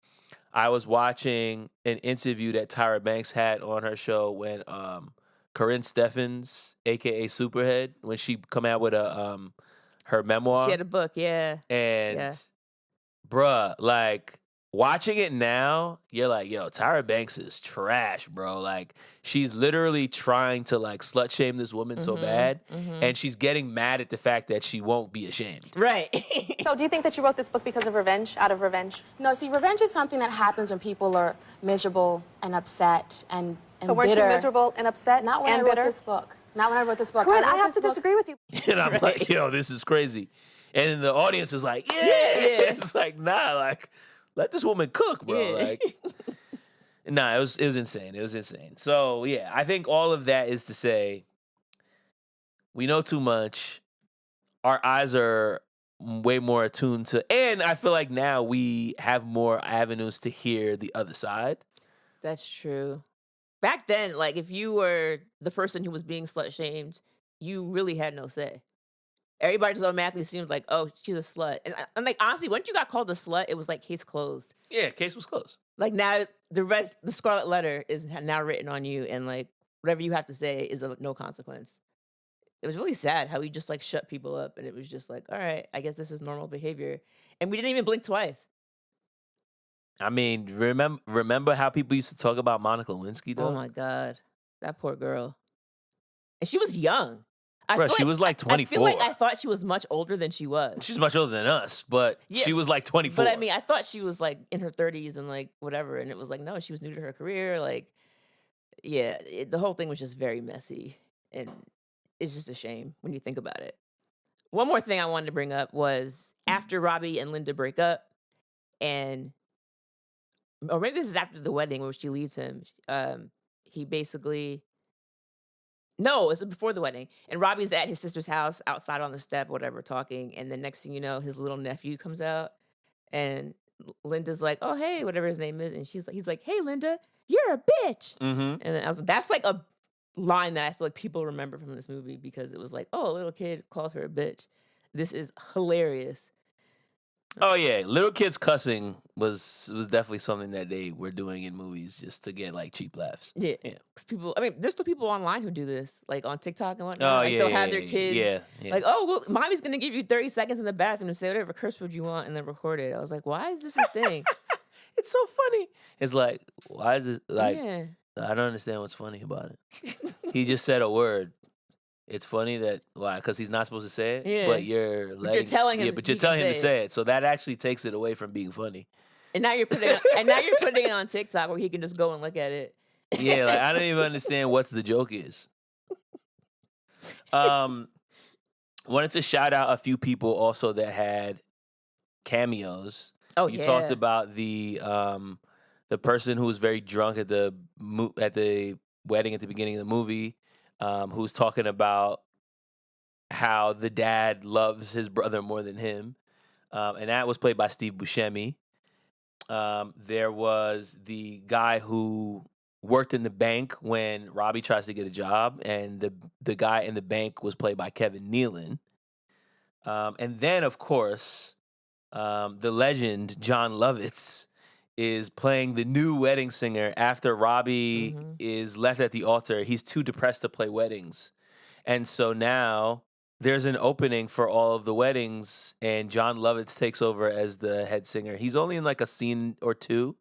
Speaker 2: I was watching an interview that Tyra Banks had on her show when Corinne Steffens, aka Superhead, when she come out with her memoir.
Speaker 1: She had a book, yeah.
Speaker 2: And bruh, like watching it now, you're like, yo, Tyra Banks is trash, bro. Like she's literally trying to like slut shame this woman so bad, and she's getting mad at the fact that she won't be ashamed.
Speaker 1: Right.
Speaker 6: So do you think that you wrote this book because of revenge, out of revenge?
Speaker 7: No, see, revenge is something that happens when people are miserable and upset and
Speaker 6: So weren't
Speaker 7: bitter.
Speaker 6: you miserable and upset
Speaker 7: Not when
Speaker 6: and
Speaker 7: I wrote
Speaker 6: bitter?
Speaker 7: this book. Not when I wrote this book.
Speaker 6: Corinne, I
Speaker 7: wrote
Speaker 6: have
Speaker 7: this
Speaker 6: to
Speaker 7: book-
Speaker 6: disagree with you.
Speaker 2: And I'm like, yo, this is crazy. And the audience is like, yeah. It's like, nah, like, let this woman cook, bro.
Speaker 1: Yeah.
Speaker 2: Like, nah, it was insane. It was insane. So yeah, I think all of that is to say, we know too much. Our eyes are way more attuned to, and I feel like now we have more avenues to hear the other side.
Speaker 1: That's true. Back then, like if you were the person who was being slut shamed, you really had no say. Everybody just automatically assumed like, oh, she's a slut. And I'm like, honestly, once you got called a slut, it was like case closed.
Speaker 2: Yeah, case was closed.
Speaker 1: Like now the scarlet letter is now written on you, and like whatever you have to say is of no consequence. It was really sad how we just like shut people up, and it was just like, all right, I guess this is normal behavior. And we didn't even blink twice.
Speaker 2: I mean, remember how people used to talk about Monica Lewinsky, though?
Speaker 1: Oh my God. That poor girl. And she was young.
Speaker 2: Bro, she was like 24.
Speaker 1: I feel like I thought she was much older than she was.
Speaker 2: She's much older than us, but
Speaker 1: Yeah,
Speaker 2: she was like 24.
Speaker 1: But I mean, I thought she was like in her 30s and like whatever. And it was like, no, she was new to her career. Like, yeah, the whole thing was just very messy. And it's just a shame when you think about it. One more thing I wanted to bring up was after Robbie and Linda break up, or maybe this is after the wedding where she leaves him, he basically... No, it's before the wedding. And Robbie's at his sister's house outside on the step, whatever, talking. And the next thing you know, his little nephew comes out. And Linda's like, oh, hey, whatever his name is. And he's like, hey, Linda, you're a bitch.
Speaker 2: Mm-hmm.
Speaker 1: And then that's like a line that I feel like people remember from this movie because it was like, oh, a little kid called her a bitch. This is hilarious.
Speaker 2: Oh yeah, little kids cussing was definitely something that they were doing in movies just to get like cheap laughs.
Speaker 1: Yeah.
Speaker 2: Yeah.
Speaker 1: Because people, I mean, there's still people online who do this, like on TikTok and whatnot.
Speaker 2: Oh
Speaker 1: Like
Speaker 2: yeah,
Speaker 1: they'll
Speaker 2: yeah,
Speaker 1: have their
Speaker 2: yeah,
Speaker 1: kids,
Speaker 2: yeah.
Speaker 1: like, oh, well, mommy's gonna give you 30 seconds in the bathroom to say whatever curse word you want and then record it. I was like, why is this a thing?
Speaker 2: It's so funny. It's like, why is this like?
Speaker 1: Yeah.
Speaker 2: I don't understand what's funny about it. He just said a word. It's funny that why? Because he's not supposed to say it.
Speaker 1: Yeah.
Speaker 2: But you're
Speaker 1: telling him
Speaker 2: Yeah, but you're
Speaker 1: he can
Speaker 2: telling him to
Speaker 1: say
Speaker 2: say it. So that actually takes it away from being funny.
Speaker 1: And now you're putting it on TikTok where he can just go and look at it.
Speaker 2: Yeah, like I don't even understand what the joke is. Wanted to shout out a few people also that had cameos.
Speaker 1: Oh,
Speaker 2: you
Speaker 1: yeah.
Speaker 2: talked about the person who was very drunk at the wedding at the beginning of the movie, who's talking about how the dad loves his brother more than him, and that was played by Steve Buscemi. There was the guy who worked in the bank when Robbie tries to get a job, and the guy in the bank was played by Kevin Nealon. And then, of course, the legend John Lovitz is playing the new wedding singer after Robbie is left at the altar. He's too depressed to play weddings. And so now there's an opening for all of the weddings, and John Lovitz takes over as the head singer. He's only in like a scene or two,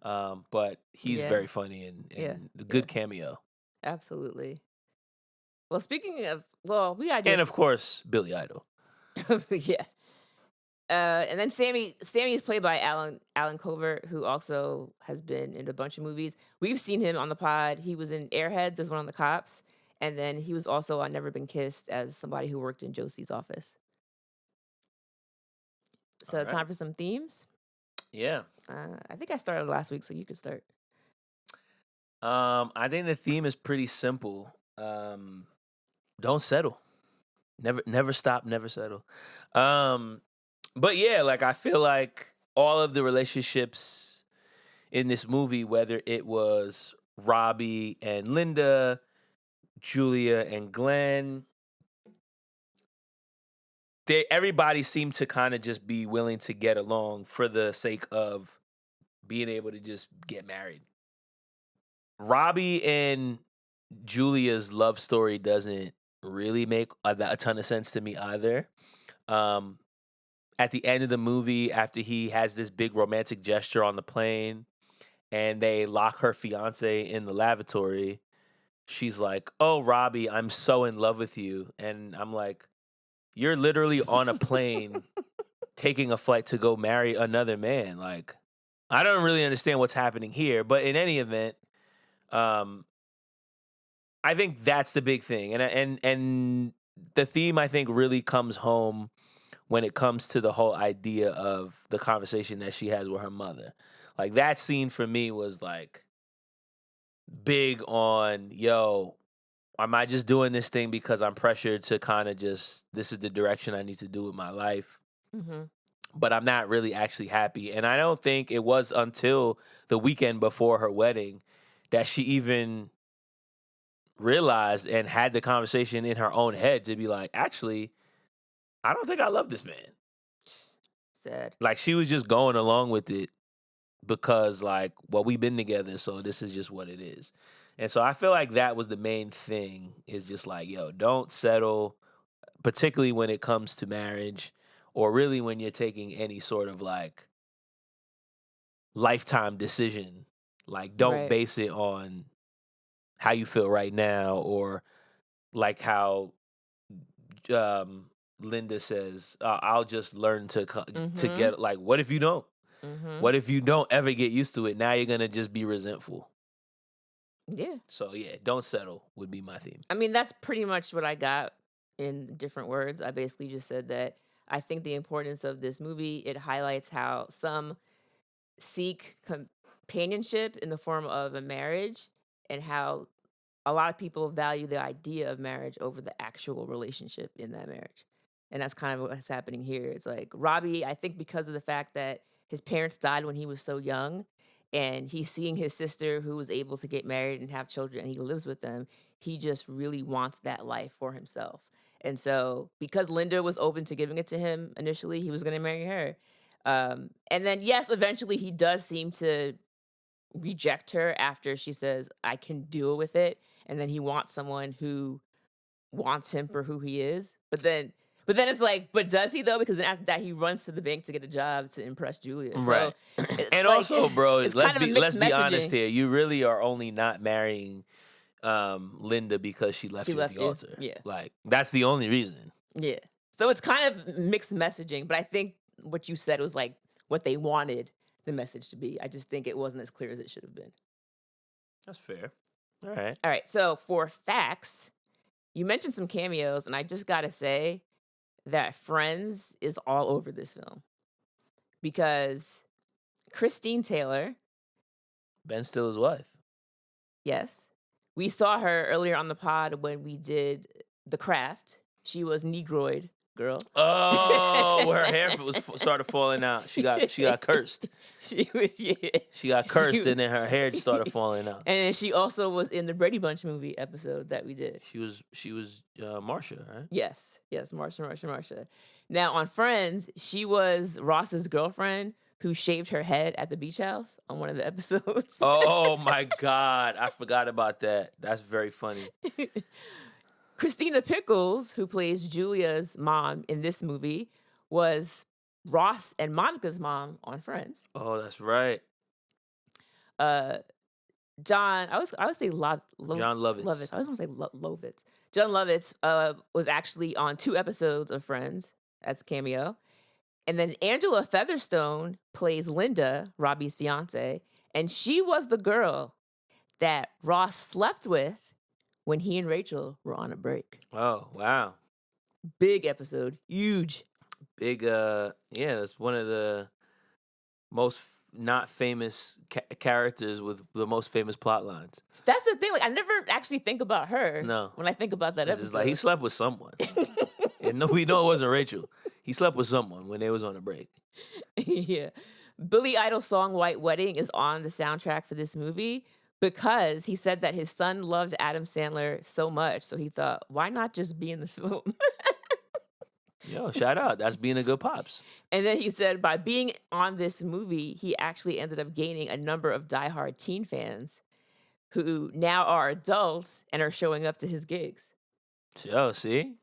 Speaker 2: but he's very funny and a good cameo.
Speaker 1: Absolutely. Well, speaking of, we got
Speaker 2: And of course, Billy Idol.
Speaker 1: yeah. And then Sammy is played by Alan Covert, who also has been in a bunch of movies. We've seen him on the pod. He was in Airheads as one of the cops. And then he was also on Never Been Kissed as somebody who worked in Josie's office. So time for some themes.
Speaker 2: Yeah.
Speaker 1: I think I started last week, so you could start.
Speaker 2: I think the theme is pretty simple. Don't settle. Never stop, never settle. But yeah, like I feel like all of the relationships in this movie, whether it was Robbie and Linda, Julia and Glenn, everybody seemed to kind of just be willing to get along for the sake of being able to just get married. Robbie and Julia's love story doesn't really make a ton of sense to me either. At the end of the movie, after he has this big romantic gesture on the plane and they lock her fiance in the lavatory, she's like, "Oh, Robbie, I'm so in love with you." And I'm like, you're literally on a plane taking a flight to go marry another man. Like, I don't really understand what's happening here. But in any event, I think that's the big thing. And the theme, I think, really comes home when it comes to the whole idea of the conversation that she has with her mother. Like, that scene for me was like big on, yo, am I just doing this thing because I'm pressured to kind of just, this is the direction I need to do with my life?
Speaker 1: Mm-hmm.
Speaker 2: But I'm not really actually happy. And I don't think it was until the weekend before her wedding that she even realized and had the conversation in her own head to be like, actually, I don't think I love this man.
Speaker 1: Sad.
Speaker 2: Like, she was just going along with it because, like, well, we've been together, so this is just what it is. And so I feel like that was the main thing, is just like, yo, don't settle, particularly when it comes to marriage or really when you're taking any sort of, like, lifetime decision. Like, don't base it on how you feel right now, or like how Linda says, I'll just learn to get, like, what if you don't?
Speaker 1: Mm-hmm.
Speaker 2: What if you don't ever get used to it? Now you're going to just be resentful.
Speaker 1: Yeah.
Speaker 2: So, yeah, don't settle would be my theme.
Speaker 1: I mean, that's pretty much what I got in different words. I basically just said that I think the importance of this movie, it highlights how some seek companionship in the form of a marriage, and how a lot of people value the idea of marriage over the actual relationship in that marriage. And that's kind of what's happening here. It's like Robbie, I think because of the fact that his parents died when he was so young, and he's seeing his sister who was able to get married and have children, and he lives with them, he just really wants that life for himself. And so because Linda was open to giving it to him initially, he was going to marry her. And then, yes, eventually he does seem to reject her after she says, I can deal with it. And then he wants someone who wants him for who he is. But then it's like, but does he though? Because then after that, he runs to the bank to get a job to impress Julia. So,
Speaker 2: right. And like, also, bro, let's be honest
Speaker 1: messaging
Speaker 2: here. You really are only not marrying Linda because she left you at the altar.
Speaker 1: Yeah.
Speaker 2: Like, that's the only reason.
Speaker 1: Yeah. So it's kind of mixed messaging, but I think what you said was like what they wanted the message to be. I just think it wasn't as clear as it should have been.
Speaker 2: That's fair. All right.
Speaker 1: All right. So for facts, you mentioned some cameos, and I just got to say that Friends is all over this film because Christine Taylor,
Speaker 2: Ben Stiller's wife.
Speaker 1: yes, we saw her earlier on the pod when we did The Craft. She was Negroid girl.
Speaker 2: Oh, her hair started falling out. She got cursed.
Speaker 1: She was, yeah.
Speaker 2: She got cursed, and then her hair just started falling out.
Speaker 1: And then she also was in the Brady Bunch movie episode that we did.
Speaker 2: She was Marsha, right?
Speaker 1: Yes, Marsha. Now on Friends, she was Ross's girlfriend who shaved her head at the beach house on one of the episodes.
Speaker 2: Oh my God, I forgot about that. That's very funny.
Speaker 1: Christina Pickles, who plays Julia's mom in this movie, was Ross and Monica's mom on Friends.
Speaker 2: Oh, that's right.
Speaker 1: John, I would say
Speaker 2: John Lovitz.
Speaker 1: I was going to say Lovitz. John Lovitz was actually on 2 episodes of Friends as a cameo. And then Angela Featherstone plays Linda, Robbie's fiance, and she was the girl that Ross slept with when he and Rachel were on a break.
Speaker 2: Oh, wow.
Speaker 1: Big episode. Huge.
Speaker 2: Big, that's one of the most not famous characters with the most famous plot lines.
Speaker 1: That's the thing. Like, I never actually think about her.
Speaker 2: No.
Speaker 1: When I think about that
Speaker 2: It's
Speaker 1: episode.
Speaker 2: just like he slept with someone. And no, we know it wasn't Rachel. He slept with someone when they was on a break.
Speaker 1: Yeah. Billy Idol's song White Wedding is on the soundtrack for this movie because he said that his son loved Adam Sandler so much. So he thought, why not just be in the film?
Speaker 2: Yo, shout out. That's being a good pops.
Speaker 1: And then he said by being on this movie, he actually ended up gaining a number of diehard teen fans who now are adults and are showing up to his gigs.
Speaker 2: Yo, see?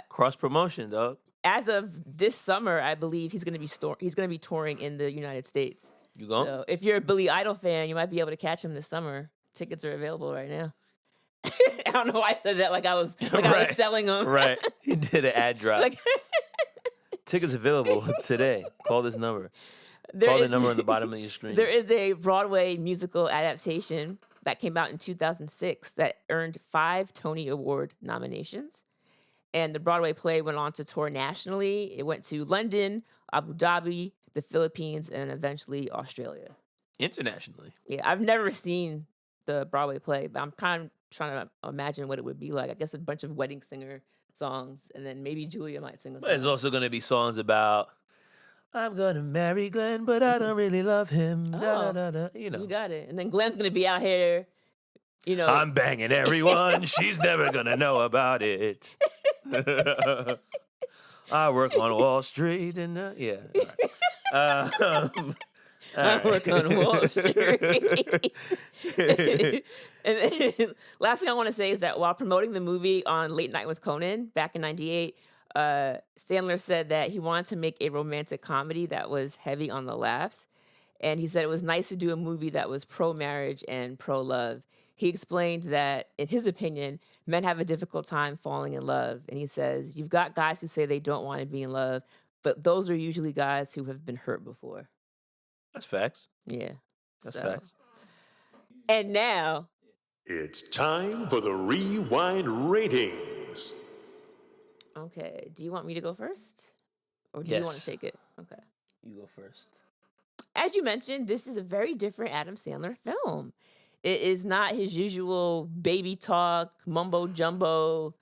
Speaker 2: Cross promotion, dog.
Speaker 1: As of this summer, I believe he's going to be touring in the United States.
Speaker 2: You going?
Speaker 1: So if you're a Billy Idol fan, you might be able to catch him this summer. Tickets are available right now. I don't know why I said that like I was I was selling them.
Speaker 2: Right. He did an ad drop. Tickets available today. Call this number. Call the number on the bottom of your screen.
Speaker 1: There is a Broadway musical adaptation that came out in 2006 that earned 5 Tony Award nominations. And the Broadway play went on to tour nationally. It went to London, Abu Dhabi, the Philippines, and eventually Australia.
Speaker 2: Internationally.
Speaker 1: Yeah, I've never seen the Broadway play, but I'm kind of trying to imagine what it would be like. I guess a bunch of wedding singer songs, and then maybe Julia might sing a song.
Speaker 2: But there's also going to be songs about, I'm going to marry Glenn, but I don't really love him. Da, da, da, da. You know.
Speaker 1: You got it. And then Glenn's going to be out here, you know.
Speaker 2: I'm banging everyone. She's never going to know about it. I work on Wall Street and yeah.
Speaker 1: I work on Wall Street. And then, last thing I want to say is that while promoting the movie on Late Night with Conan back in '98, Sandler said that he wanted to make a romantic comedy that was heavy on the laughs. And he said it was nice to do a movie that was pro-marriage and pro-love. He explained that, in his opinion, men have a difficult time falling in love. And he says, you've got guys who say they don't want to be in love, but those are usually guys who have been hurt before.
Speaker 2: That's facts.
Speaker 1: Yeah.
Speaker 2: That's facts.
Speaker 1: And now,
Speaker 8: it's time for the Rewind Ratings.
Speaker 1: okay, do you want me to go first? Or do you want to take it? Okay.
Speaker 2: You go first.
Speaker 1: As you mentioned, this is a very different Adam Sandler film. It is not his usual baby talk, mumbo jumbo,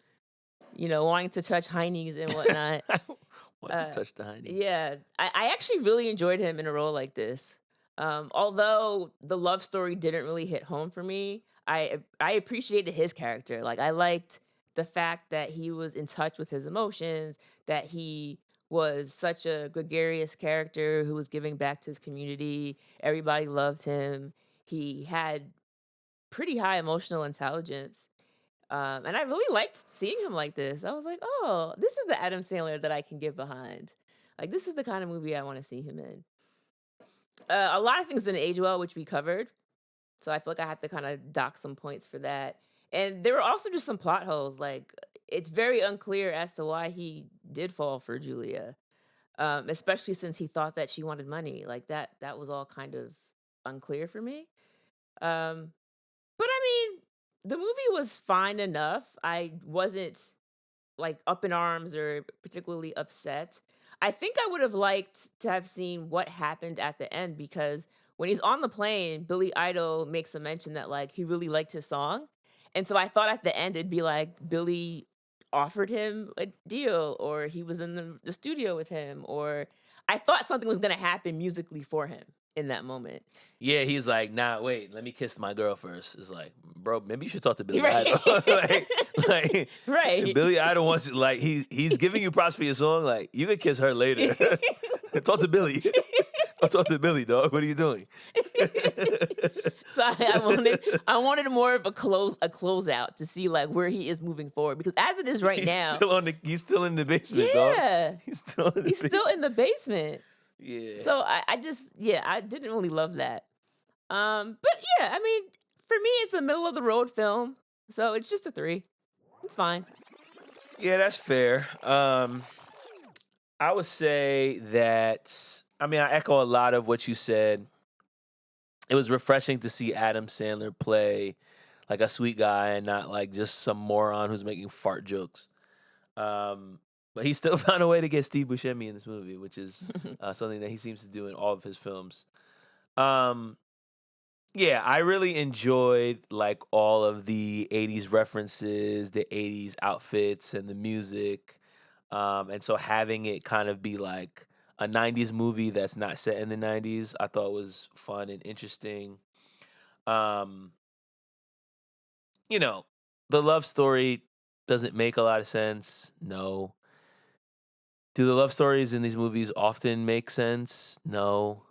Speaker 1: wanting to touch heinies and whatnot.
Speaker 2: Want to touch the hiney.
Speaker 1: Yeah. I actually really enjoyed him in a role like this. Although the love story didn't really hit home for me, I appreciated his character. Like, I liked the fact that he was in touch with his emotions, that he was such a gregarious character who was giving back to his community. Everybody loved him. He had pretty high emotional intelligence. And I really liked seeing him like this. I was like, oh, this is the Adam Sandler that I can get behind. Like, this is the kind of movie I want to see him in. A lot of things didn't age well, which we covered. So I feel like I have to kind of dock some points for that. And there were also just some plot holes. Like, it's very unclear as to why he did fall for Julia, especially since he thought that she wanted money. Like, that was all kind of unclear for me. But I mean, the movie was fine enough. I wasn't like up in arms or particularly upset. I think I would have liked to have seen what happened at the end, because when he's on the plane, Billy Idol makes a mention that like he really liked his song. And so I thought at the end it'd be like Billy offered him a deal, or he was in the studio with him, or I thought something was going to happen musically for him in that moment.
Speaker 2: Yeah, he's like, nah, wait, let me kiss my girl first. It's like, bro, maybe you should talk to Billy
Speaker 1: Right.
Speaker 2: Idol. like,
Speaker 1: Right.
Speaker 2: Billy Idol wants, like, he's giving you props for your song. Like, you can kiss her later. Talk to Billy. I'll talk to Billy, dog. What are you doing?
Speaker 1: So I wanted more of a closeout to see like where he is moving forward, because as it is right now,
Speaker 2: he's still in the basement, dog.
Speaker 1: yeah,
Speaker 2: He's still in the
Speaker 1: he's still in the basement.
Speaker 2: Yeah.
Speaker 1: So I didn't really love that. But yeah, I mean, for me, it's a middle of the road film, so it's just a 3. It's fine.
Speaker 2: Yeah, that's fair. I would say that, I mean, I echo a lot of what you said. It was refreshing to see Adam Sandler play like a sweet guy and not like just some moron who's making fart jokes. But he still found a way to get Steve Buscemi in this movie, which is something that he seems to do in all of his films. Yeah, I really enjoyed like all of the 80s references, the 80s outfits and the music. And so having it kind of be like a 90s movie that's not set in the 90s, I thought was fun and interesting. You know, the love story doesn't make a lot of sense. No. Do the love stories in these movies often make sense? No.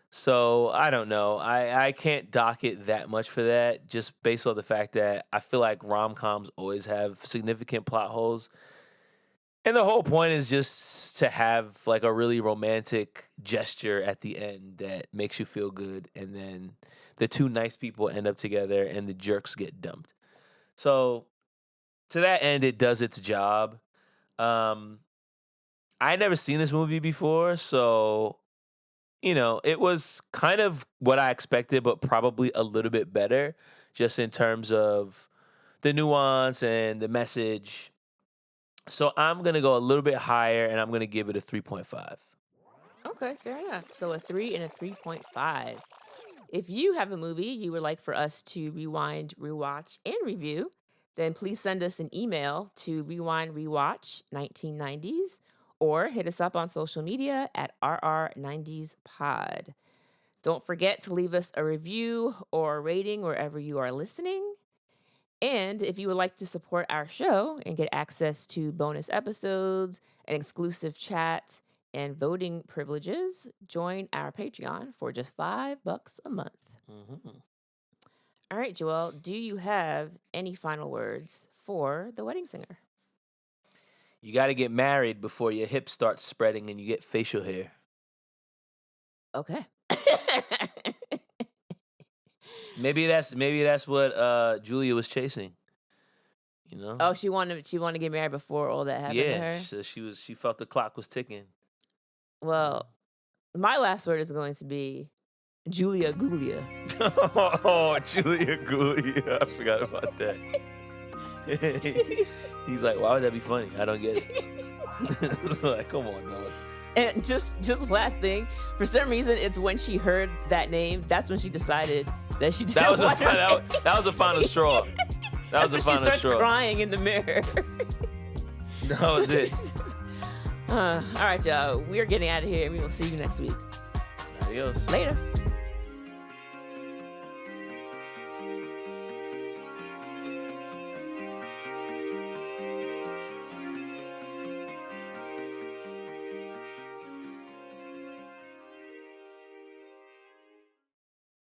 Speaker 2: So I don't know. I can't dock it that much for that, just based on the fact that I feel like rom-coms always have significant plot holes. And the whole point is just to have like a really romantic gesture at the end that makes you feel good. And then the two nice people end up together and the jerks get dumped. So to that end, it does its job. I had never seen this movie before, so, you know, it was kind of what I expected, but probably a little bit better, just in terms of the nuance and the message. So I'm going to go a little bit higher, and I'm going to give it a 3.5.
Speaker 1: Okay, fair enough. So a 3 and a 3.5. If you have a movie you would like for us to rewind, rewatch, and review, then please send us an email to rewindrewatch1990s or hit us up on social media at RR90spod. Don't forget to leave us a review or a rating wherever you are listening. And if you would like to support our show and get access to bonus episodes, an exclusive chat, and voting privileges, join our Patreon for just $5 a month. Mm-hmm. All right, Joel, do you have any final words for The Wedding Singer?
Speaker 2: You got to get married before your hips start spreading and you get facial hair.
Speaker 1: Okay.
Speaker 2: Maybe that's what Julia was chasing. You know?
Speaker 1: Oh, she wanted to get married before all that happened to her?
Speaker 2: Yeah, so she felt the clock was ticking.
Speaker 1: Well, my last word is going to be Julia Gulia.
Speaker 2: Oh, Julia Gulia. I forgot about that. He's like, why would that be funny? I don't get it. It's like, come on, dog.
Speaker 1: And just last thing, for some reason, it's when she heard that name, that's when she decided that she didn't want
Speaker 2: that was a final straw. That was a final straw.
Speaker 1: She starts crying in the mirror.
Speaker 2: That was it.
Speaker 1: All right, y'all. We're getting out of here, and we will see you next week.
Speaker 2: Adios.
Speaker 1: Later.